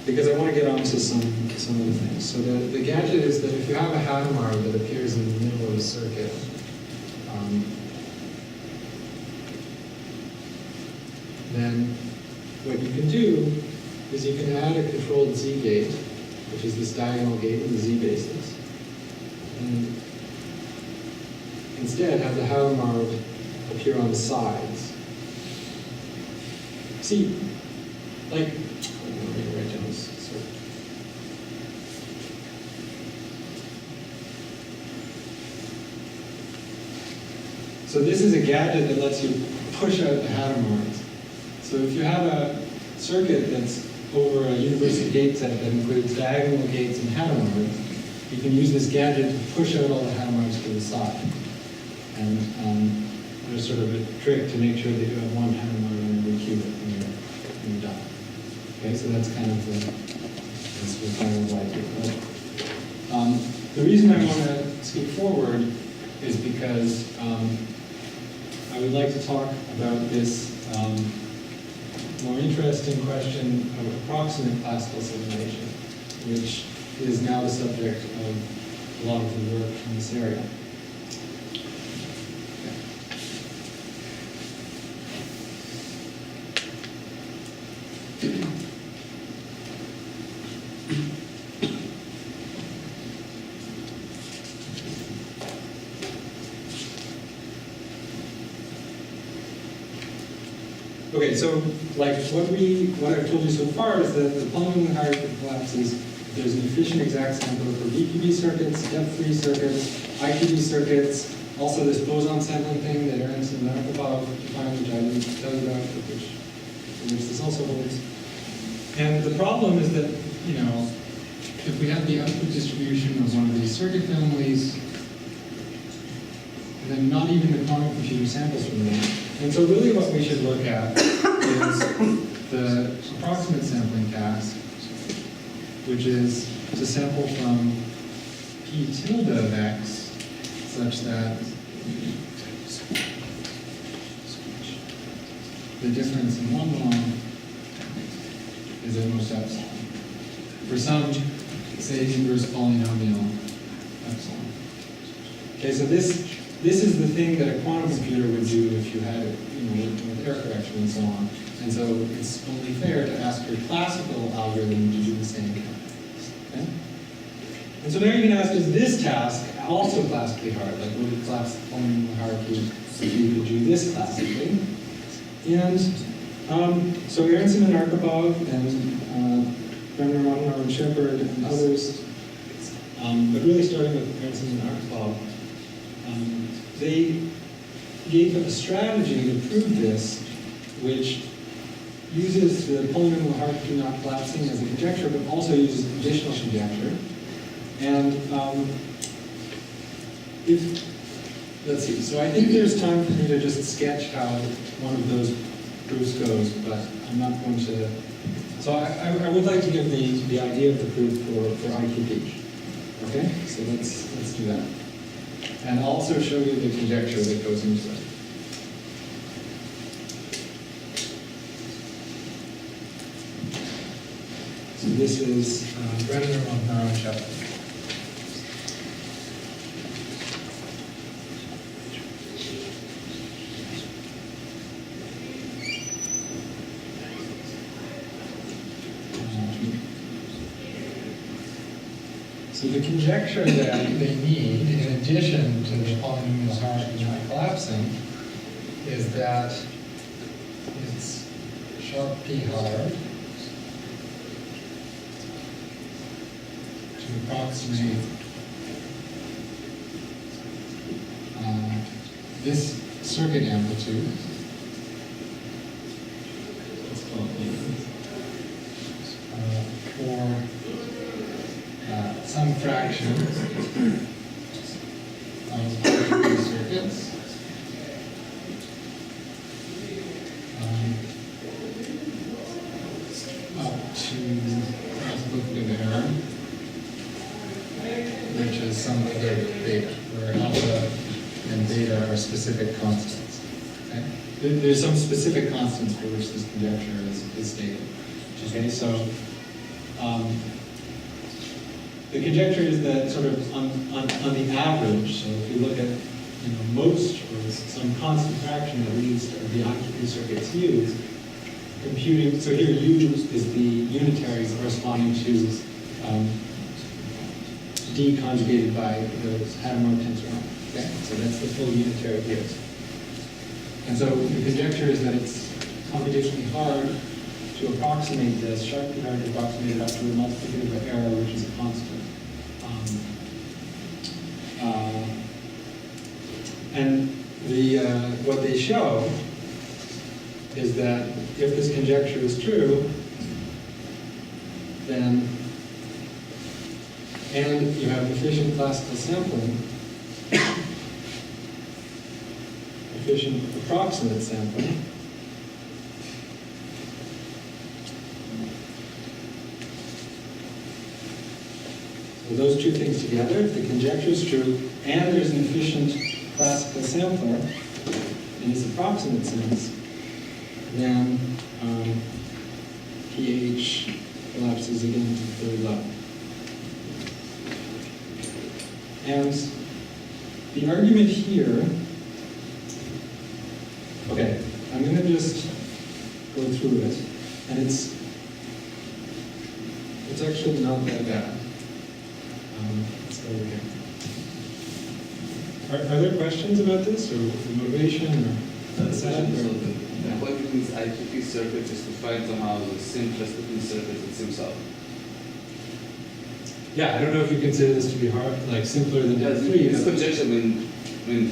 Because I want to get on to some of the things. So the gadget is that if you have a Hadamard that appears in the middle of a circuit, then what you can do is you can add a controlled Z gate, which is this diagonal gate in the Z basis, and instead have the Hadamard appear on the sides. See, like, let me write down this. So this is a gadget that lets you push out the Hadamards. So if you have a circuit that's over a universal gate set that includes diagonal gates and Hadamards, you can use this gadget to push out all the Hadamards to the side. And there's sort of a trick to make sure that you have one Hadamard on every qubit when you're done. Okay, so that's kind of the final idea. But, the reason I want to skip forward is because I would like to talk about this more interesting question of approximate classical simulation, which is now the subject of a lot of the work in this area. Okay, so like what I've told you so far is that the Polynomial hierarchy collapses if there's an efficient exact sampler for BQB circuits, depth-free circuits, IQB circuits, also this boson sampling thing that Aronson and Arkhipov defined, which I didn't tell you about, but which this also holds. And the problem is that, you know, if we have the output distribution of one of these circuit families, then not even the quantum computer samples from them. And so really what we should look at is the approximate sampling task, which is to sample from P tilde of X such that the difference in one norm is at most epsilon. For some, say, inverse polynomial epsilon. Okay, so this is the thing that a quantum computer would do if you had it, you know, with error correction and so on. And so it's only fair to ask your classical algorithm to do the same kind of things. Okay? And so now you can ask, is this task also classically hard? Like, would it collapse the polynomial hierarchy if you could do this classically? And so Aronson and Arkhipov and Brenner, Monroe, and Shepard and others, but really starting with Aronson and Arkhipov, they gave a strategy to prove this, which uses the polynomial hierarchy not collapsing as a conjecture, but also uses conditional conjecture. And let's see, so I think there's time for me to just sketch how one of those proofs goes, but I'm not going to. So I would like to give the idea of the proof for IQP. Okay, so let's do that, and also show you the conjecture that goes into it. So this is Brenner, Montanaro, and Shepard. So the conjecture that they need, in addition to the polynomial hierarchy not collapsing, is that it's sharp p hard to approximate this circuit amplitude. Let's call it for some fraction of IQP circuits. Up to possibility of error, which is some other beta, where alpha and beta are specific constants. Okay? There's some specific constants for which this conjecture is stated. Okay, so the conjecture is that sort of on the average, so if you look at most or some constant fraction at least of the IQP circuits used, computing, so here U is the unitary corresponding to D conjugated by the Hadamard tensor. Okay, so that's the full unitary here. And so the conjecture is that it's computationally hard to approximate this, sharply hard to approximate it up to a multiplicative error, which is a constant. And what they show is that if this conjecture is true, then, and you have efficient classical sampling, efficient approximate sampling, so those two things together, if the conjecture is true, and there's an efficient classical sampler in its approximate sense, then pH collapses again to the third level. And the argument here, okay, I'm going to just go through it, and it's actually not that bad. Let's go over here. Are there questions about this, or the motivation, or the setup? The point of this IQP circuit is to find somehow the simplest looking circuit that seems out. Yeah, I don't know if you consider this to be hard, like simpler than Day3. This conjecture, I mean, it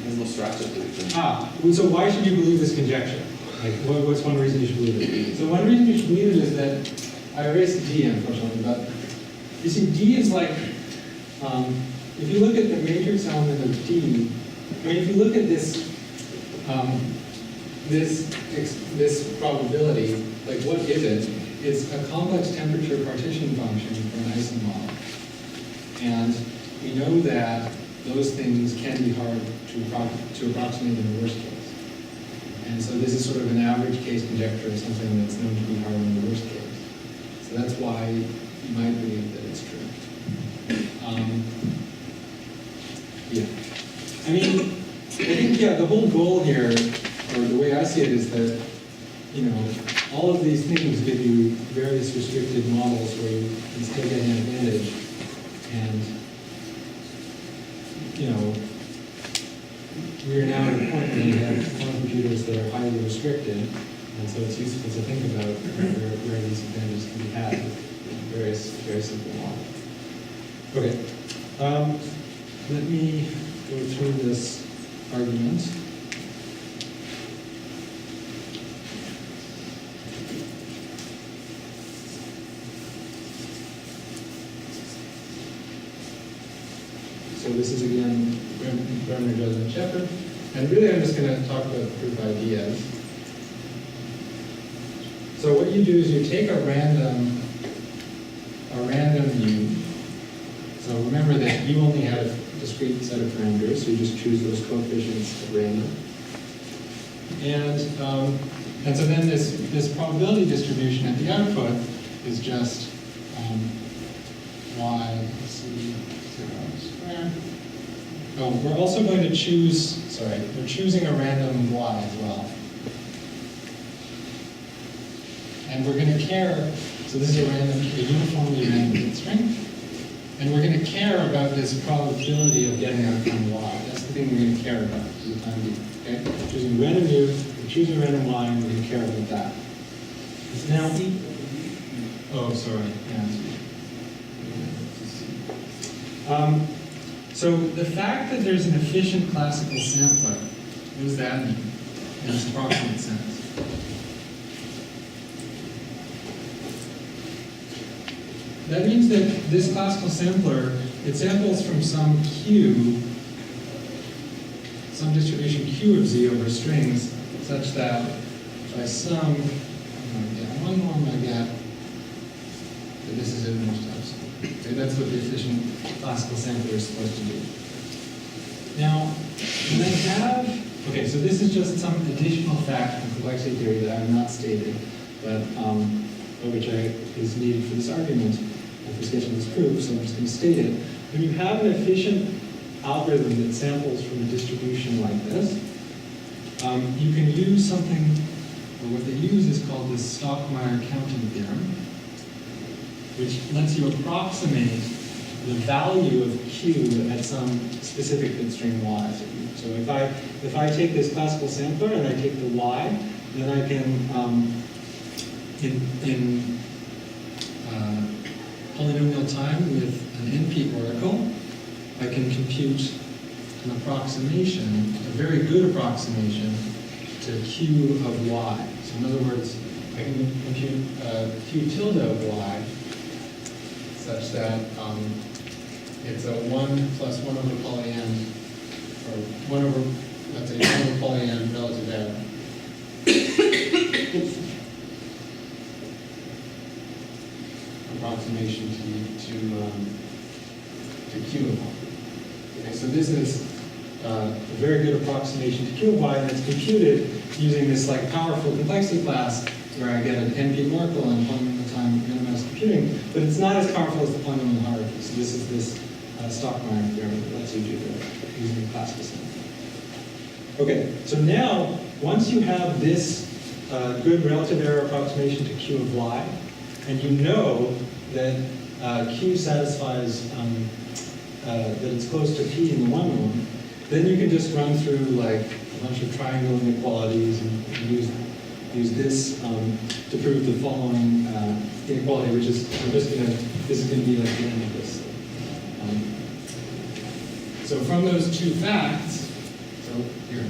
has no structure to it. So why should you believe this conjecture? Like, what's one reason you should believe it? So one reason you should believe it is that I erased D, unfortunately, but you see, D is like, if you look at the matrix element of D, I mean, if you look at this, this probability, like what is it? It's a complex temperature partition function for an isomodel. And we know that those things can be hard to approximate in the worst case. And so this is sort of an average case conjecture of something that's known to be hard in the worst case. So that's why you might believe that it's true. Yeah. I mean, I think, yeah, the whole goal here, or the way I see it, is that, all of these things give you various restricted models where you can still get an advantage. And, we are now at a point where we have quantum computers that are highly restricted, and so it's useful to think about where these advantages can be had with various, very simple models. Okay, let me go through this argument. So this is again Brenner, Gosset, and Shepard. And really I'm just going to talk about proof ideas. So what you do is you take a random U. So remember that you only have a discrete set of parameters, so you just choose those coefficients at random. And so then this probability distribution at the output is just y c 0 squared. Oh, we're also going to choose, we're choosing a random y as well. And we're going to care, so this is a uniformly random bit string. And we're going to care about this probability of getting outcome y. That's the thing we're going to care about for the time being. Okay? We're choosing random u, we're choosing random y, and we're going to care about that. Now, oh, sorry. Yeah. So the fact that there's an efficient classical sampler, what does that mean in this approximate sense? That means that this classical sampler, it samples from some Q, some distribution Q of Z over strings, such that if I sum, I'm going to get one norm, I get that this is inverse to epsilon. Okay, that's what the efficient classical sampler is supposed to do. Now, when I have, okay, so this is just some additional fact from complexity theory that I have not stated, but which is needed for this argument. For sketching this proof, so I'm just going to state it. When you have an efficient algorithm that samples from a distribution like this, you can use something, or what they use is called the Stockmeyer counting theorem, which lets you approximate the value of Q at some specific bit string y. So if I take this classical sampler and I take the y, then I can polynomial time with an NP oracle, I can compute an approximation, a very good approximation to Q of y. So in other words, I can compute Q tilde of y such that it's a 1 plus 1 over poly n, or 1 over, let's say 1 over poly n relative error. Approximation to Q of y. Okay, so this is a very good approximation to Q of y, and it's computed using this like powerful complexity class where I get an NP oracle and polynomial time randomized computing, but it's not as powerful as the polynomial hierarchy. So this is this Stockmeyer theorem that lets you do that using the classical system. Okay, so now once you have this good relative error approximation to Q of y, and you know that Q satisfies, that it's close to P in the one norm, then you can just run through like a bunch of triangle inequalities and use this to prove the following inequality, which is, this is going to be like the end of this. So from those two facts, so here,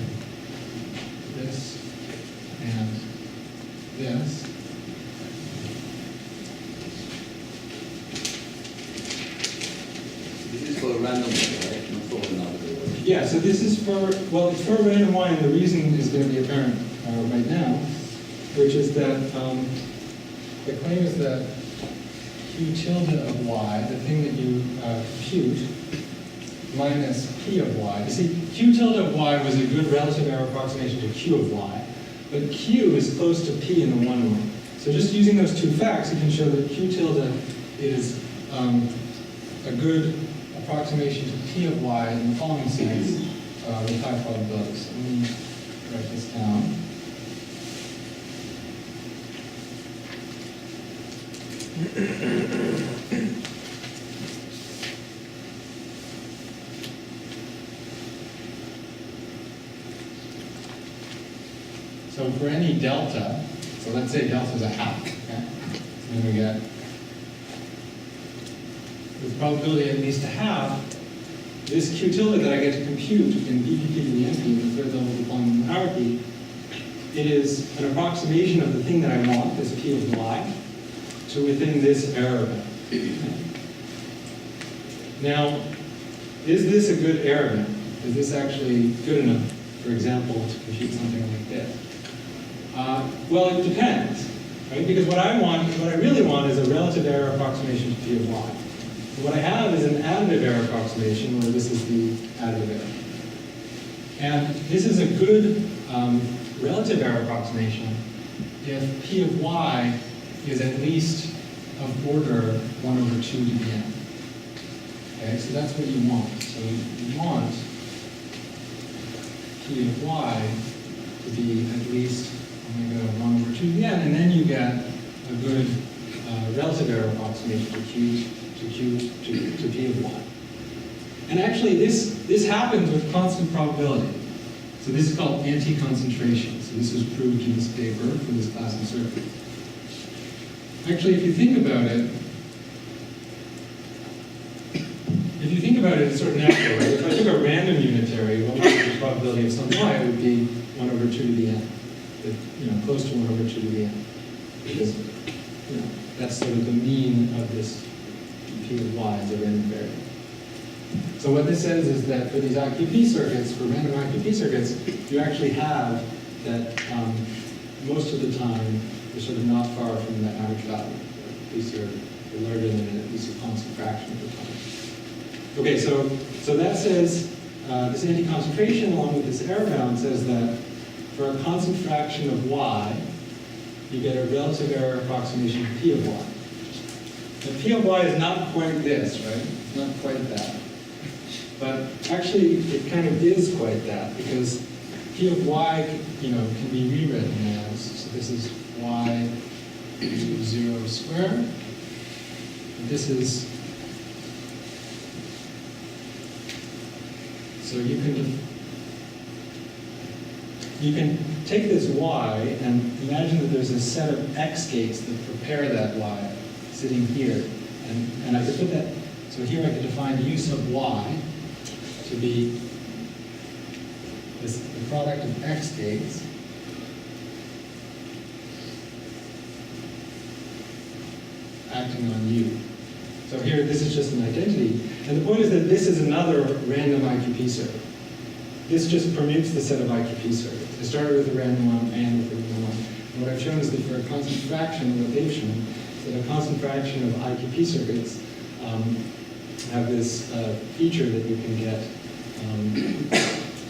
this and this, This is for random, right? Not for another. yeah, so this is for, well, it's for random y, and the reason is going to be apparent right now, which is that the claim is that Q tilde of y, the thing that you compute, minus P of y. You see, Q tilde of y was a good relative error approximation to Q of y, but Q is close to P in the one norm. So just using those two facts, you can show that Q tilde is a good approximation to P of y in the following sense with high probability. So let me write this down. So for any delta, so let's say delta is a half, okay? So then we get, with probability at least a half, this Q tilde that I get to compute in BPP to the NP, the third level of the polynomial hierarchy, it is an approximation of the thing that I want, this P of y, to within this error band. Now, is this a good error band? Is this actually good enough, for example, to compute something like this? Well, it depends. right? Because what I really want is a relative error approximation to P of y. So what I have is an additive error approximation where this is the additive error. And this is a good relative error approximation if P of y is at least of order 1 over 2 to the n. Okay, so that's what you want. So you want P of y to be at least omega 1 over 2 to the n, and then you get a good relative error approximation to P of y. And actually, this happens with constant probability. So this is called anti-concentration. So this was proved in this paper for this class of circuits. Actually, if you think about it, it's sort of natural, right? If I took a random unitary, what would be the probability of some y? It would be 1 over 2 to the n. Close to 1 over 2 to the n. Because, that's sort of the mean of this P of y as a random variable. So what this says is that for these IQP circuits, for random IQP circuits, you actually have that most of the time you're sort of not far from the average value. At least you're larger than at least a constant fraction of the time. Okay, so that says this anti-concentration along with this error bound says that for a constant fraction of y, you get a relative error approximation of P of y. And P of y is not quite this, right? It's not quite that. But actually, it kind of is quite that, because P of y, can be rewritten as, so this is y equals 0 squared. And this is, so you can take this y and imagine that there's a set of x gates that prepare that y sitting here. And I could put that, so here I could define u sub y to be the product of x gates acting on u. So here, this is just an identity. And the point is that this is another random IQP circuit. This just permutes the set of IQP circuits. I started with a random one and with a random one. And what I've shown is that for a constant fraction, what they've shown is that a constant fraction of IQP circuits have this feature that you can get,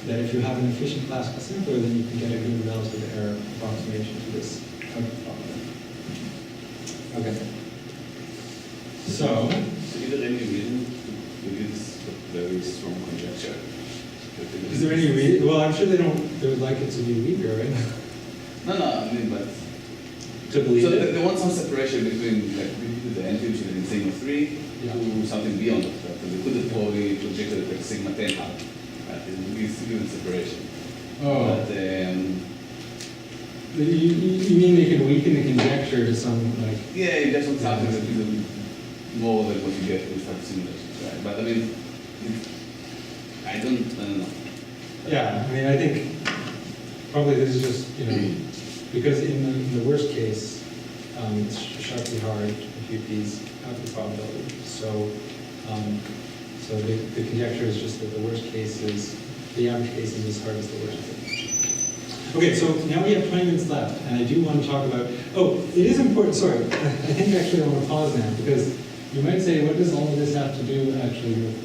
that if you have an efficient classical sampler, then you can get a good relative error approximation to this problem. Okay. So, is there any reason to use very strong conjecture? Is there any reason? Well, I'm sure they would like it to be weaker, right? No, I mean, but To believe so it. they want some separation between like the n fusion in sigma 3 Yeah. to something beyond that. So they could have probably projected it like sigma 10 half. Right? It gives given separation. Oh. But You mean they can weaken the conjecture to some, like... yeah, you just want something that is more than what you get with such simulations, right? But I mean, I don't know. Yeah, I mean, I think probably this is just, because in the worst case, it's sharply hard to compute these out the probability. So, the conjecture is just that the worst case is, the average case is as hard as the worst case. Okay, so now we have 20 minutes left, and I do want to talk about, it is important, sorry, I think actually I want to pause now, because you might say, what does all of this have to do actually with,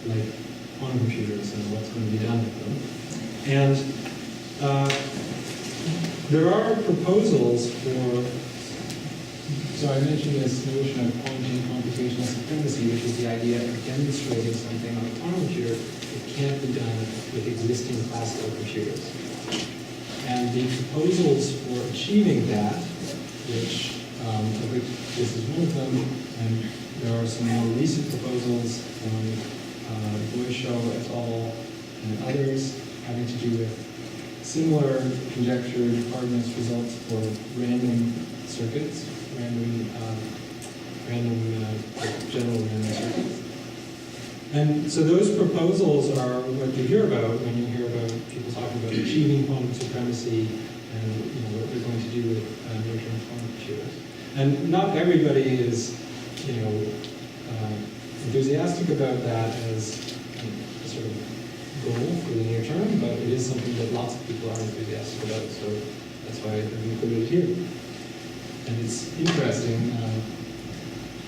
like, quantum computers and what's going to be done with them? And there are proposals for, so I mentioned this notion of quantum computational supremacy, which is the idea of demonstrating something on a quantum computer that can't be done with existing classical computers. And the proposals for achieving that, which this is one of them, and there are some more recent proposals from Boisho et al. And others having to do with similar conjectured hardness results for random circuits, general random circuits. And so those proposals are what you hear about when you hear about people talking about achieving quantum supremacy and what they're going to do with near-term quantum computers. And not everybody is enthusiastic about that as a sort of goal for the near term, but it is something that lots of people are enthusiastic about. So That's why I've included it here. And it's interesting,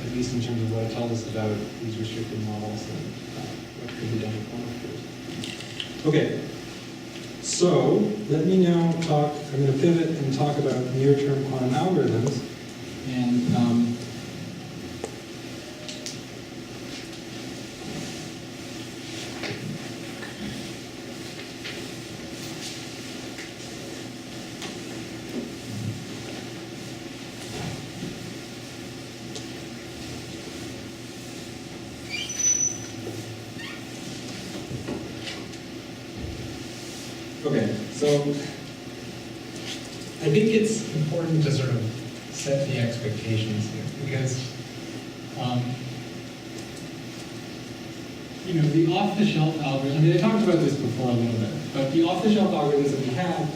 at least in terms of what it tells us about these restricted models and what could be done with quantum computers. Okay, so let me now talk, I'm going to pivot and talk about near-term quantum algorithms. And okay, so I think it's important to sort of set the expectations here because, you know, the off-the-shelf algorithms, I mean, I talked about this before a little bit, but the off-the-shelf algorithms that we have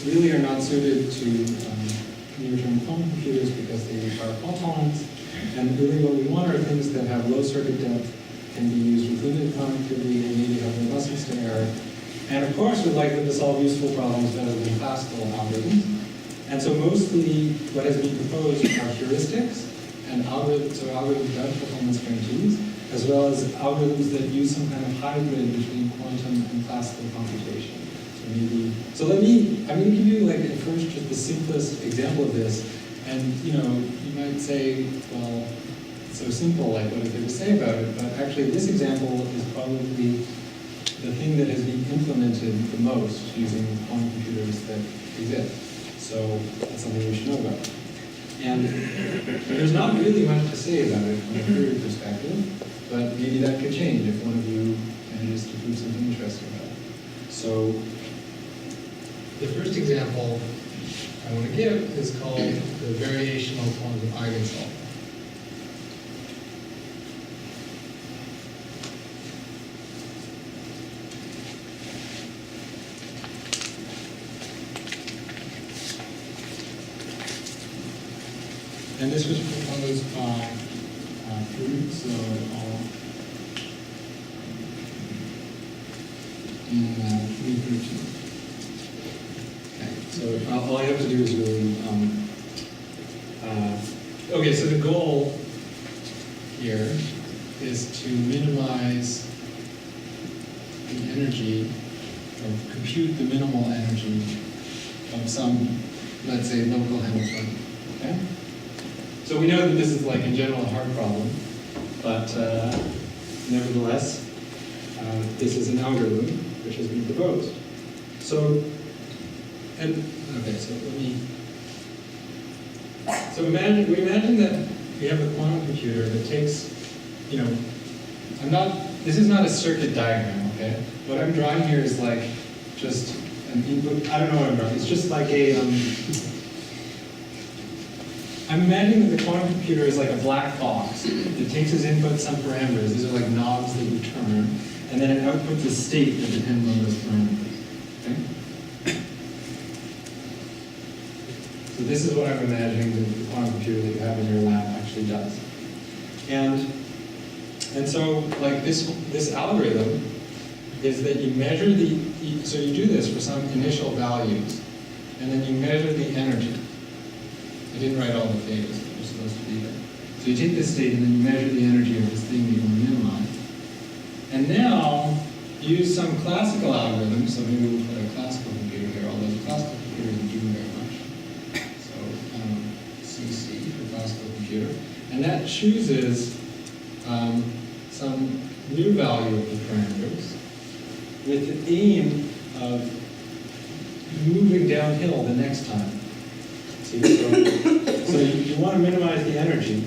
really are not suited to near-term quantum computers because they require fault tolerance, and really what we want are things that have low circuit depth, can be used with limited connectivity, and maybe have robustness to error. And of course, we'd like them to solve useful problems better than classical algorithms. And so mostly what has been proposed are heuristics and algorithms, so algorithms without performance guarantees, as well as algorithms that use some kind of hybrid between quantum and classical computation. So I'm going to give you like at first just the simplest example of this. And you know, you might say, well, it's so simple, like what is there to say about it? But actually this example is probably the thing that has been implemented the most using quantum computers that exist. So that's something we should know about. And there's not really much to say about it from a theory perspective, but maybe that could change if one of you manages to prove something interesting about it. So the first example I want to give is called the variational quantum eigensolver. And this was proposed by Fruit, so in 2013. Okay, so all I have to do is really, okay, so the goal here is to minimize the energy, or compute the minimal energy of some, let's say, local Hamiltonian, okay? So we know that this is like in general a hard problem, but nevertheless, this is an algorithm which has been proposed. So, okay, so we imagine that we have a quantum computer that takes, you know, this is not a circuit diagram, okay? What I'm drawing here is like just an input, I don't know what I'm drawing, it's just like a, I'm imagining that the quantum computer is like a black box that takes as input some parameters. These are like knobs that you turn, and then it outputs a state that depends on those parameters. Okay? So this is what I'm imagining the quantum computer that you have in your lab actually does. And so like this algorithm is that you measure so you do this for some initial values, and then you measure the energy. I didn't write all the phases that are supposed to be there. So you take this state and then you measure the energy of this thing that you want to minimize. And now, use some classical algorithm, so maybe we'll put a classical computer here, although the classical computer isn't doing very much. So, CC for classical computer. And that chooses some new value of the parameters with the aim of moving downhill the next time. So you want to minimize the energy.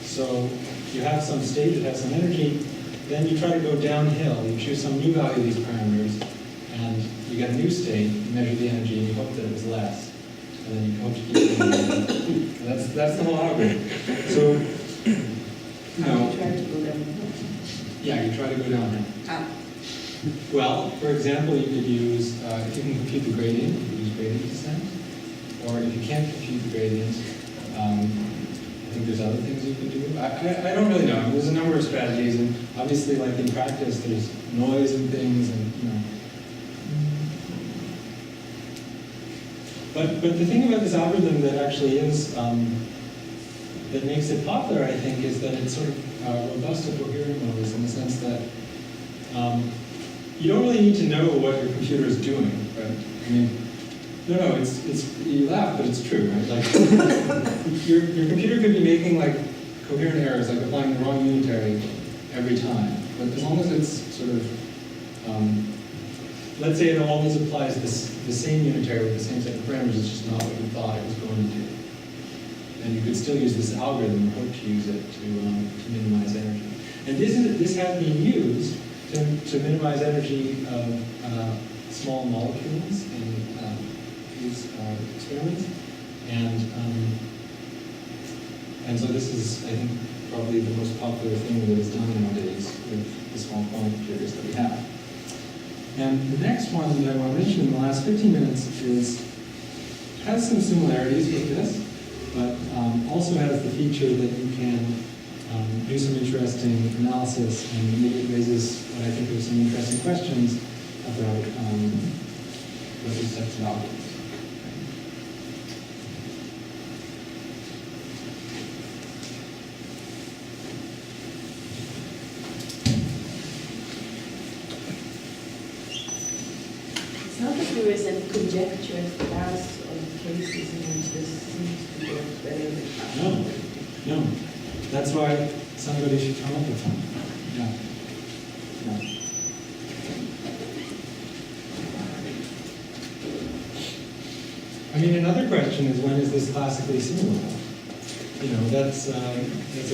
So you have some state that has some energy, then you try to go downhill. You choose some new value of these parameters, and you get a new state, you measure the energy, and you hope that it was less. And then you hope to keep it going. That's the whole algorithm. So, you know, You try to go downhill. yeah, you try to go downhill. How? Well, for example, you could use, if you can compute the gradient, you could use gradient descent. Or if you can't compute the gradient, I think there's other things you can do. I don't really know. There's a number of strategies, and obviously, like in practice, there's noise and things, and you know. But the thing about this algorithm that actually is, that makes it popular, I think, is that it's sort of robust to coherent modes in the sense that you don't really need to know what your computer is doing, right? I mean, no, it's you laugh, but it's true, right? Like, your computer could be making like coherent errors, like applying the wrong unitary every time. But as long as it's sort of, let's say it always applies the same unitary with the same set of parameters, it's just not what you thought it was going to do. And you could still use this algorithm, or hope to use it to minimize energy. And this has been used to minimize energy of small molecules in these experiments. And so this is, I think, probably the most popular thing that is done nowadays with the small quantum computers that we have. And the next one that I want to mention in the last 15 minutes has some similarities with this, but also has the feature that you can do some interesting analysis, and maybe it raises what I think are some interesting questions about what these types of algorithms. It's not that there is any conjectured class of cases in which this seems to work better than others. No. That's why somebody should come up with one. Yeah. I mean, another question is, when is this classically similar? That's a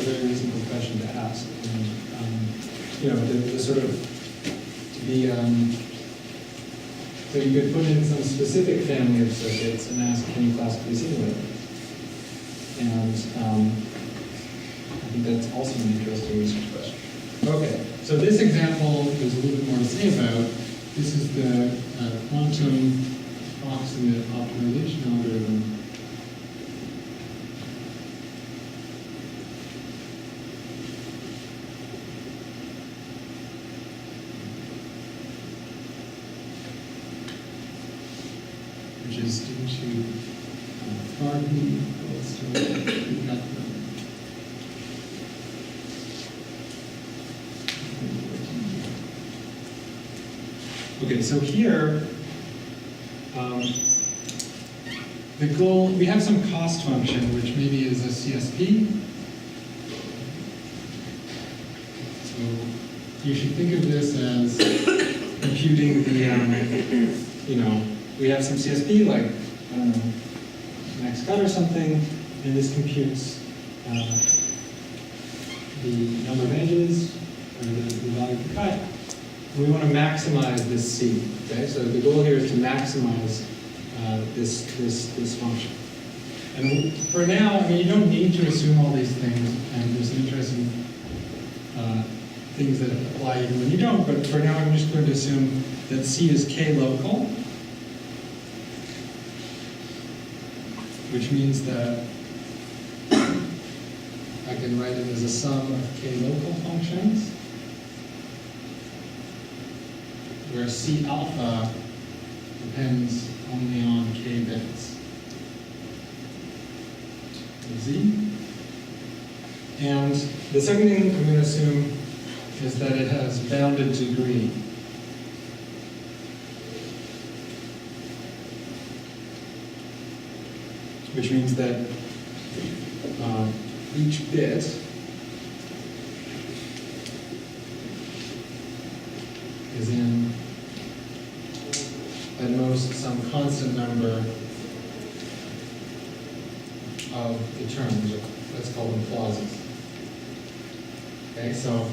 very reasonable question to ask. And, the sort of so you could put in some specific family of circuits and ask, can you classically simulate them? And I think that's also an interesting research question. Okay, so this example, there's a little bit more to say about. This is the quantum approximate optimization algorithm. Which is due to Farby. Okay, so here, the goal, we have some cost function, which maybe is a CSP. So you should think of this as computing the, we have some CSP, like, I don't know, max cut or something, and this computes the number of edges, or the value of the cut. And we want to maximize this C, okay? So the goal here is to maximize this function. And for now, I mean, you don't need to assume all these things, and there's some interesting things that apply even when you don't, but for now I'm just going to assume that C is K local, which means that I can write it as a sum of K local functions, where C alpha depends only on K bits. Z. And the second thing I'm going to assume is that it has bounded degree. Which means that each bit is in, at most, some constant number of the terms, or let's call them clauses. Okay, so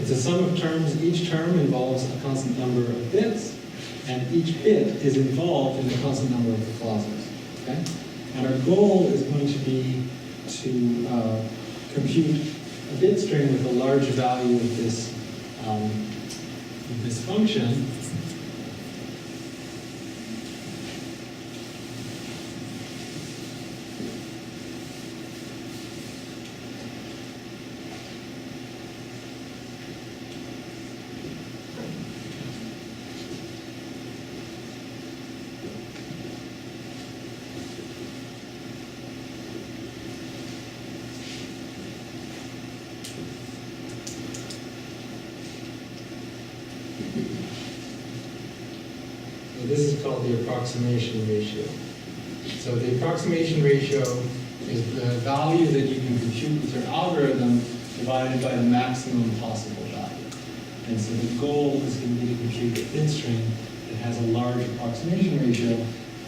it's a sum of terms. Each term involves a constant number of bits, and each bit is involved in a constant number of the clauses. Okay? And our goal is going to be to compute a bit string with a large value of this function. called the approximation ratio. So the approximation ratio is the value that you can compute with your algorithm divided by the maximum possible value. And so the goal is going to be to compute a thin string that has a large approximation ratio.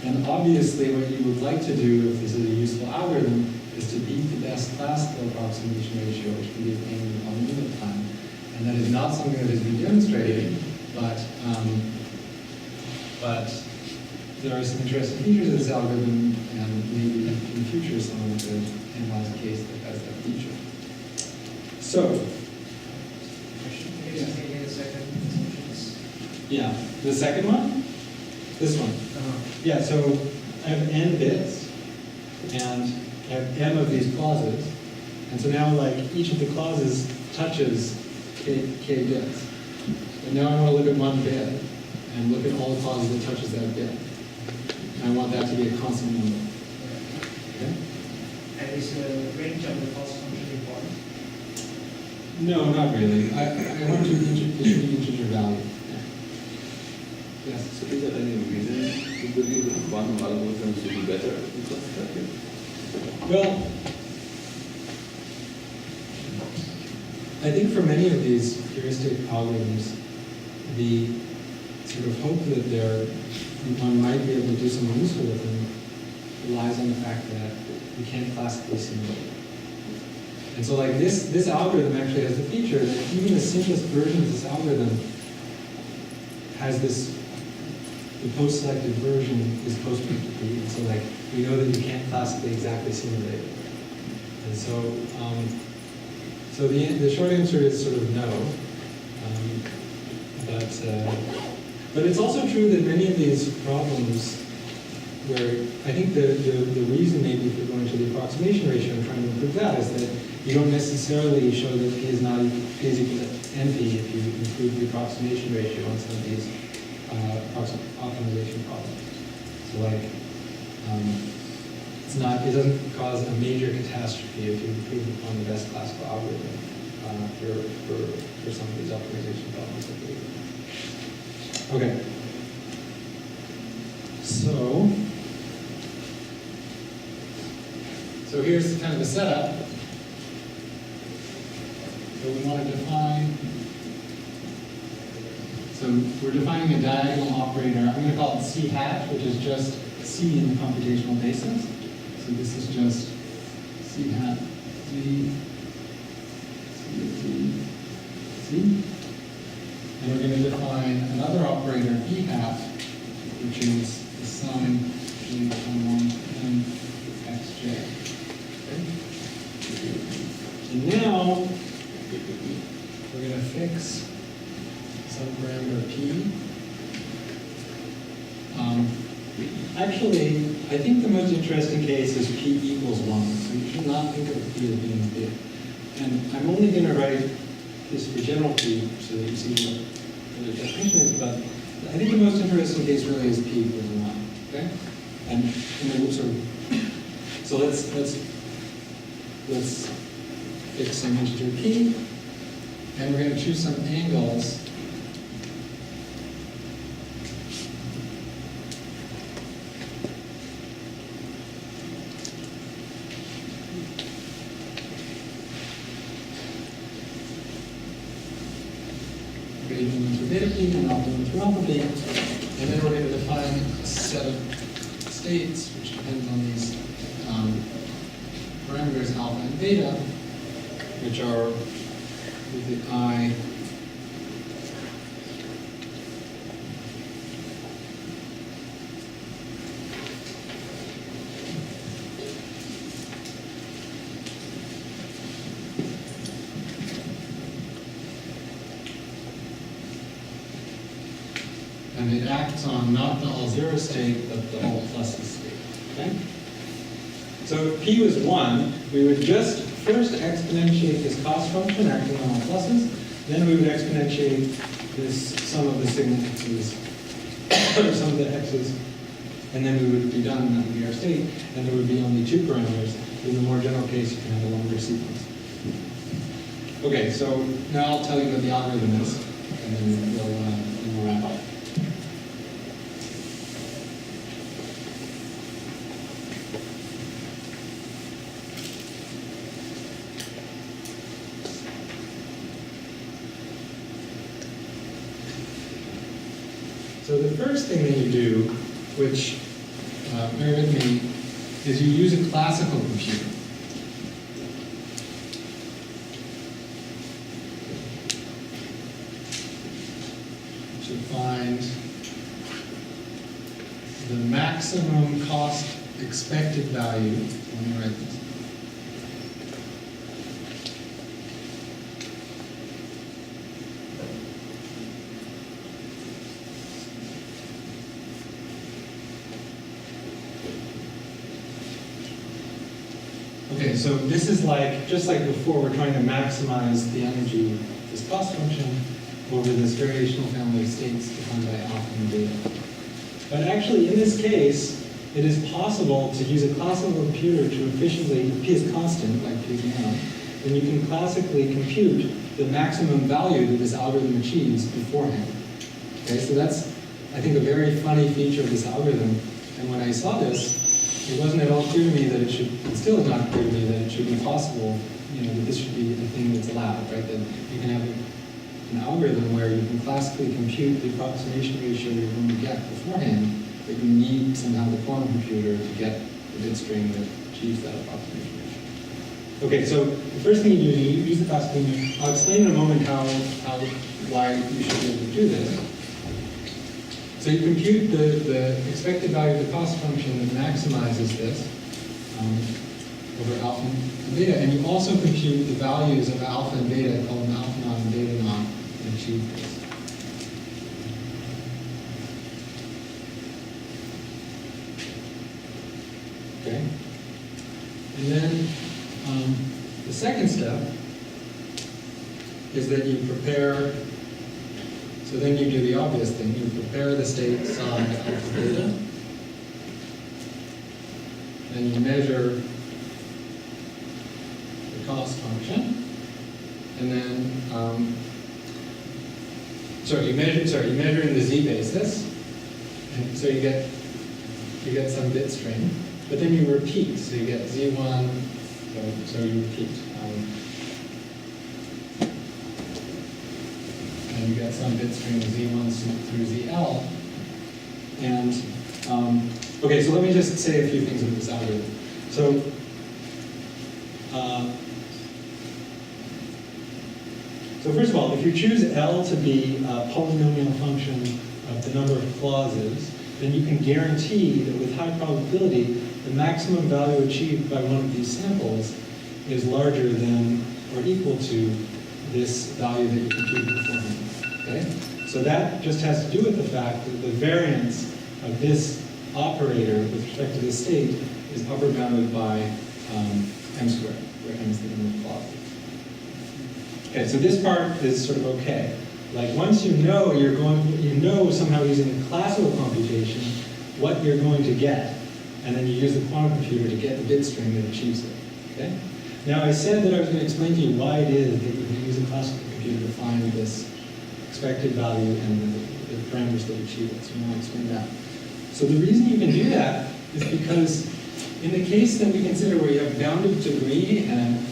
And obviously what you would like to do, if this is a useful algorithm, is to beat the best classical approximation ratio, which can be obtained in a limited time. And that is not something that has been demonstrated, but there are some interesting features of this algorithm, and maybe in the future someone could analyze a case that has that feature. So, yeah, the second one? This one. Yeah, so I have n bits, and I have m of these clauses, and so now like each of the clauses touches k bits. And now I want to look at one bit, and look at all the clauses that touches that bit. And I want that to be a constant number. Okay? And is the range of the cost function important? No, not really. I want to be integer value. Yeah. Yes. So is there any reason to believe that quantum algorithms will be better in classification? Well, I think for many of these heuristic algorithms, the sort of hope that one might be able to do something useful with them relies on the fact that you can't classically simulate. And so like this algorithm actually has the feature that even the simplest version of this algorithm has this, the post-selected version is post-predicted. And so like we know that you can't classically exactly simulate it. And so so the short answer is sort of no. But it's also true that many of these problems where I think the reason maybe for going to the approximation ratio and trying to improve that is that you don't necessarily show that P is equal to NP if you improve the approximation ratio on some of these optimization problems. So like, it doesn't cause a major catastrophe if you improve upon the best classical algorithm for some of these optimization problems, I believe. Okay. So here's kind of the setup. So we want to define, so we're defining a diagonal operator. I'm going to call it C hat, which is just C in the computational basis. So this is just C hat, Z, C. And we're going to define another operator, B hat, which is the sum J from 1 n xj. Okay. And now we're going to fix some parameter P. Actually, I think the most interesting case is P equals 1. So you should not think of P as being big. And I'm only going to write this for general P so that you see what the definition is, but I think the most interesting case really is P equals 1. Okay? And then we'll sort of, so let's fix some integer P, and we're going to choose some angles. Gradient through beta P and optimum through alpha P. And then we're going to define a set of states, which depends on these parameters alpha and beta, which are with the I and it acts on not the all zero state, but the all pluses state. Okay? So if P was 1, we would just first exponentiate this cost function acting on all pluses, then we would exponentiate this sum of the sigma x's, or sum of the x's, and then we would be done, and that would be our state, and there would be only 2 parameters. In the more general case, you can have a longer sequence. Okay, so now I'll tell you what the algorithm is, and then we'll wrap up. So the first thing that you do, which, bear with me, is you use a classical computer. To find the maximum cost expected value. Let me write this. Okay, so this is like, just like before, we're trying to maximize the energy of this cost function over this variational family of states defined by alpha and beta. But actually, in this case, it is possible to use a classical computer to efficiently, if p is constant, like p is now, then you can classically compute the maximum value that this algorithm achieves beforehand. Okay, so that's, I think, a very funny feature of this algorithm. And when I saw this, it wasn't at all clear to me that it should, it still is not clear to me that it should be possible, that this should be a thing that's allowed, right? That you can have an algorithm where you can classically compute the approximation ratio you're going to get beforehand, but you need somehow the quantum computer to get the bit string that achieves that approximation ratio. Okay, so the first thing you do is you use the classical computer. I'll explain in a moment why you should be able to do this. So you compute the expected value of the cost function that maximizes this over alpha and beta, and you also compute the values of alpha and beta, call them alpha naught and beta naught, and achieve this. Okay? And then the second step is that you prepare. So then you do the obvious thing. You prepare the state psi alpha beta. Then you measure the cost function. And then, you measure in the z basis. And so you get some bit string. But then you repeat. So you get z1, so you repeat. And you get some bit string z1 through zl. And, okay, so let me just say a few things about this algorithm. So first of all, if you choose L to be a polynomial function of the number of clauses, then you can guarantee that with high probability, the maximum value achieved by one of these samples is larger than or equal to this value that you computed beforehand. Okay? So that just has to do with the fact that the variance of this operator with respect to this state is upper bounded by m squared, where m is the number of clauses. Okay, so this part is sort of okay. Like once you know somehow using the classical computation what you're going to get, and then you use the quantum computer to get the bit string that achieves it. Okay? Now I said that I was going to explain to you why it is that you can use a classical computer to find this expected value and the parameters that achieve it. So now I'll explain that. So the reason you can do that is because in the case that we consider where you have bounded degree and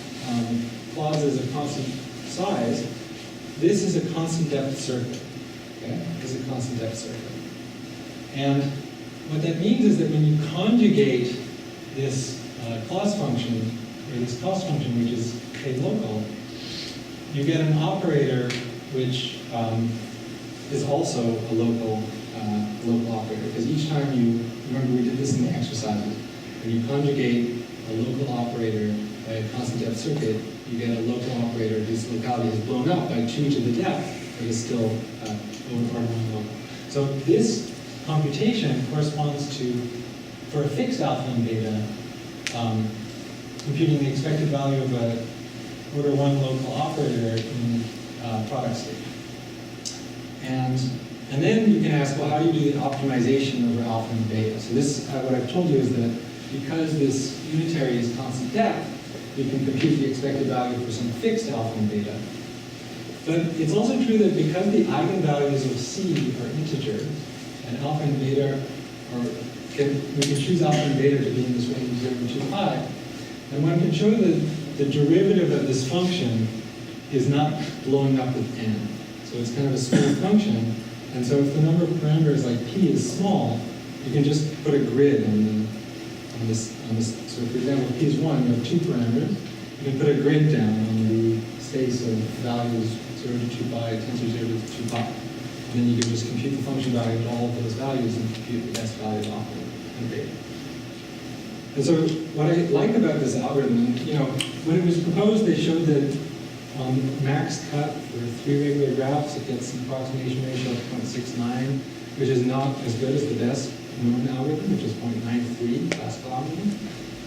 clauses of constant size, this is a constant depth circuit. Okay? This is a constant depth circuit. And what that means is that when you conjugate this cost function, or this cost function which is a local, you get an operator which is also a local operator. Because each time remember we did this in the exercises, when you conjugate a local operator by a constant depth circuit, you get a local operator whose locality is blown up by 2 to the depth, but is still over one local. So this computation corresponds to, for a fixed alpha and beta, computing the expected value of a order 1 local operator in product state. And then you can ask, well, how do you do the optimization over alpha and beta? So this, what I've told you is that because this unitary is constant depth, you can compute the expected value for some fixed alpha and beta. But it's also true that because the eigenvalues of C are integers, and alpha and beta we can choose alpha and beta to be in this range 0 to 2 pi, and one can show that the derivative of this function is not blowing up with n. So it's kind of a smooth function, And so if the number of parameters like p is small, you can just put a grid on this. So for example, p is 1, you have 2 parameters. You can put a grid down on the space of values 0 to 2 pi, tensor 0 to 2 pi. And then you can just compute the function value of all of those values and compute the best value of and beta. And so what I like about this algorithm, when it was proposed, they showed that on max cut for 3 regular graphs, it gets an approximation ratio of 0.69, which is not as good as the best known algorithm, which is 0.93 classical algorithm.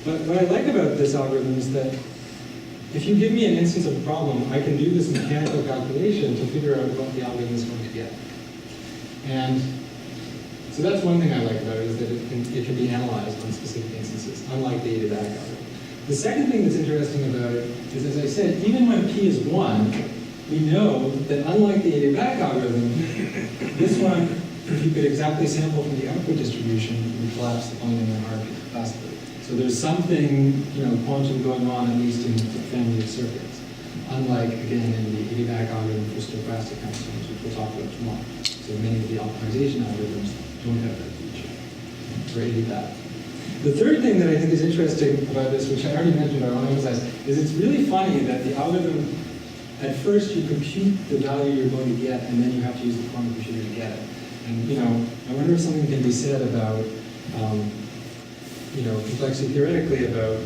But what I like about this algorithm is that if you give me an instance of a problem, I can do this mechanical calculation to figure out what the algorithm is going to get. And so that's one thing I like about it, is that it can be analyzed on specific instances, unlike the adiabatic algorithm. The second thing that's interesting about it is, as I said, even when p is 1, we know that unlike the adiabatic algorithm, this one, if you could exactly sample from the output distribution, you would collapse the polynomial hierarchy classically. So there's something, quantum going on, at least in the family of circuits. Unlike, again, in the adiabatic algorithm for stochastic constants, which we'll talk about tomorrow. So many of the optimization algorithms don't have that feature for adiabatic. The third thing that I think is interesting about this, which I already mentioned, but I want to emphasize, is it's really funny that the algorithm, at first you compute the value you're going to get, and then you have to use the quantum computer to get it. And, I wonder if something can be said about, complexity theoretically about,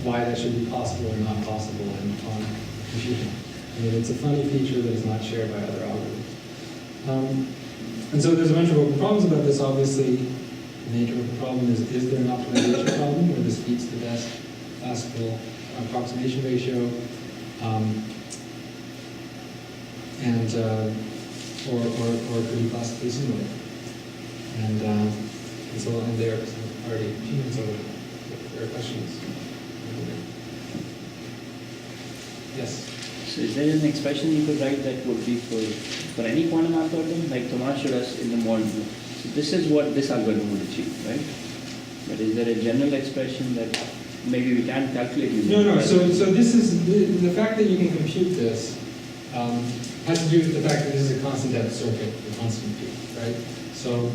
why that should be possible or not possible in quantum computing. I mean, it's a funny feature that is not shared by other algorithms. And so there's a bunch of open problems about this, obviously. The nature of the problem is there an optimization problem where this beats the best classical approximation ratio? Or could you classically simulate? And so I'll end there, because I'm already a few minutes over. If there are questions. Yes? So is there an expression you could write that would be for any quantum algorithm? Like Thomas showed us in the model. So this is what this algorithm would achieve, right? But is there a general expression that maybe we can't calculate using? No. So this is the fact that you can compute this has to do with the fact that this is a constant depth circuit, a constant P, right? So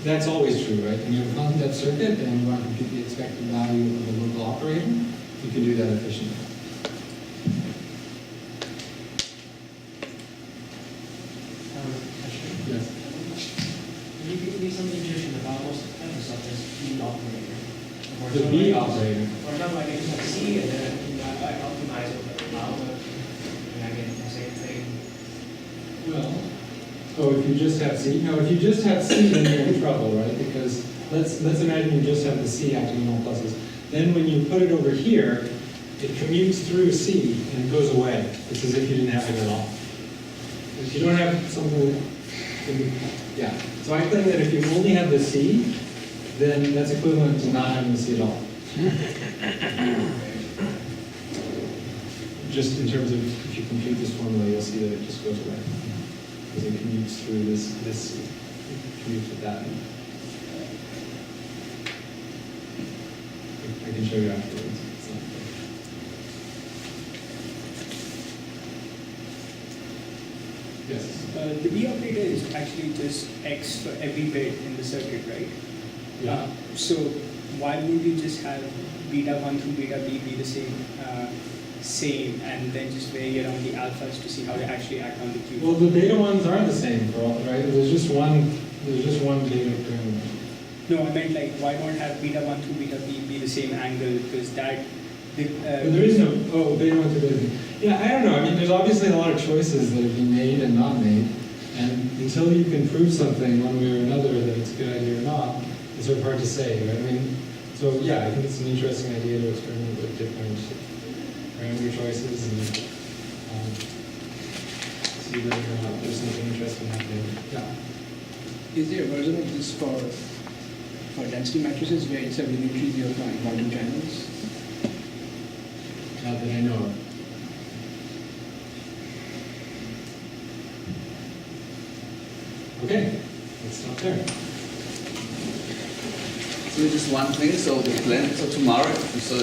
that's always true, right? When you have a constant depth circuit and you want to compute the expected value of a local operator, you can do that efficiently. Yes. Can you give me some intuition about what's the purpose of this B operator? The B operator. For example, I can just C and then I optimize it with output and I get the same thing. Well, if you just have C? No, if you just have C, then you're in trouble, right? Because let's imagine you just have the C acting on all pluses. Then when you put it over here, it commutes through C and it goes away. It's as if you didn't have it at all. If you don't have something, yeah. So I claim that if you only have the C, then that's equivalent to not having the C at all. Just in terms of, if you compute this formula, you'll see that it just goes away. Because it commutes through this commutes with that. I can show you afterwards. It's not there. Yes? The B operator is actually just X for every bit in the circuit, right? Yeah. So why would you just have beta 1 through beta B be the same, and then just vary around the alphas to see how they actually act on the cube? Well, the beta ones are the same for all, right? There's just one beta parameter. No, I meant like why not have beta 1 through beta B be the same angle, because that. But there is no beta 1 through beta B. Yeah, I don't know. I mean, there's obviously a lot of choices that have been made and not made, and until you can prove something one way or another that it's a good idea or not, it's sort of hard to say, right? I mean, so yeah, I think it's an interesting idea to experiment with different parameter choices and see whether or not there's something interesting happening. Yeah. Is there a version of this for density matrices where it's a unitary zero quantum channels? Not that I know of. Okay, let's stop there. So just one thing, so the plan, so tomorrow, so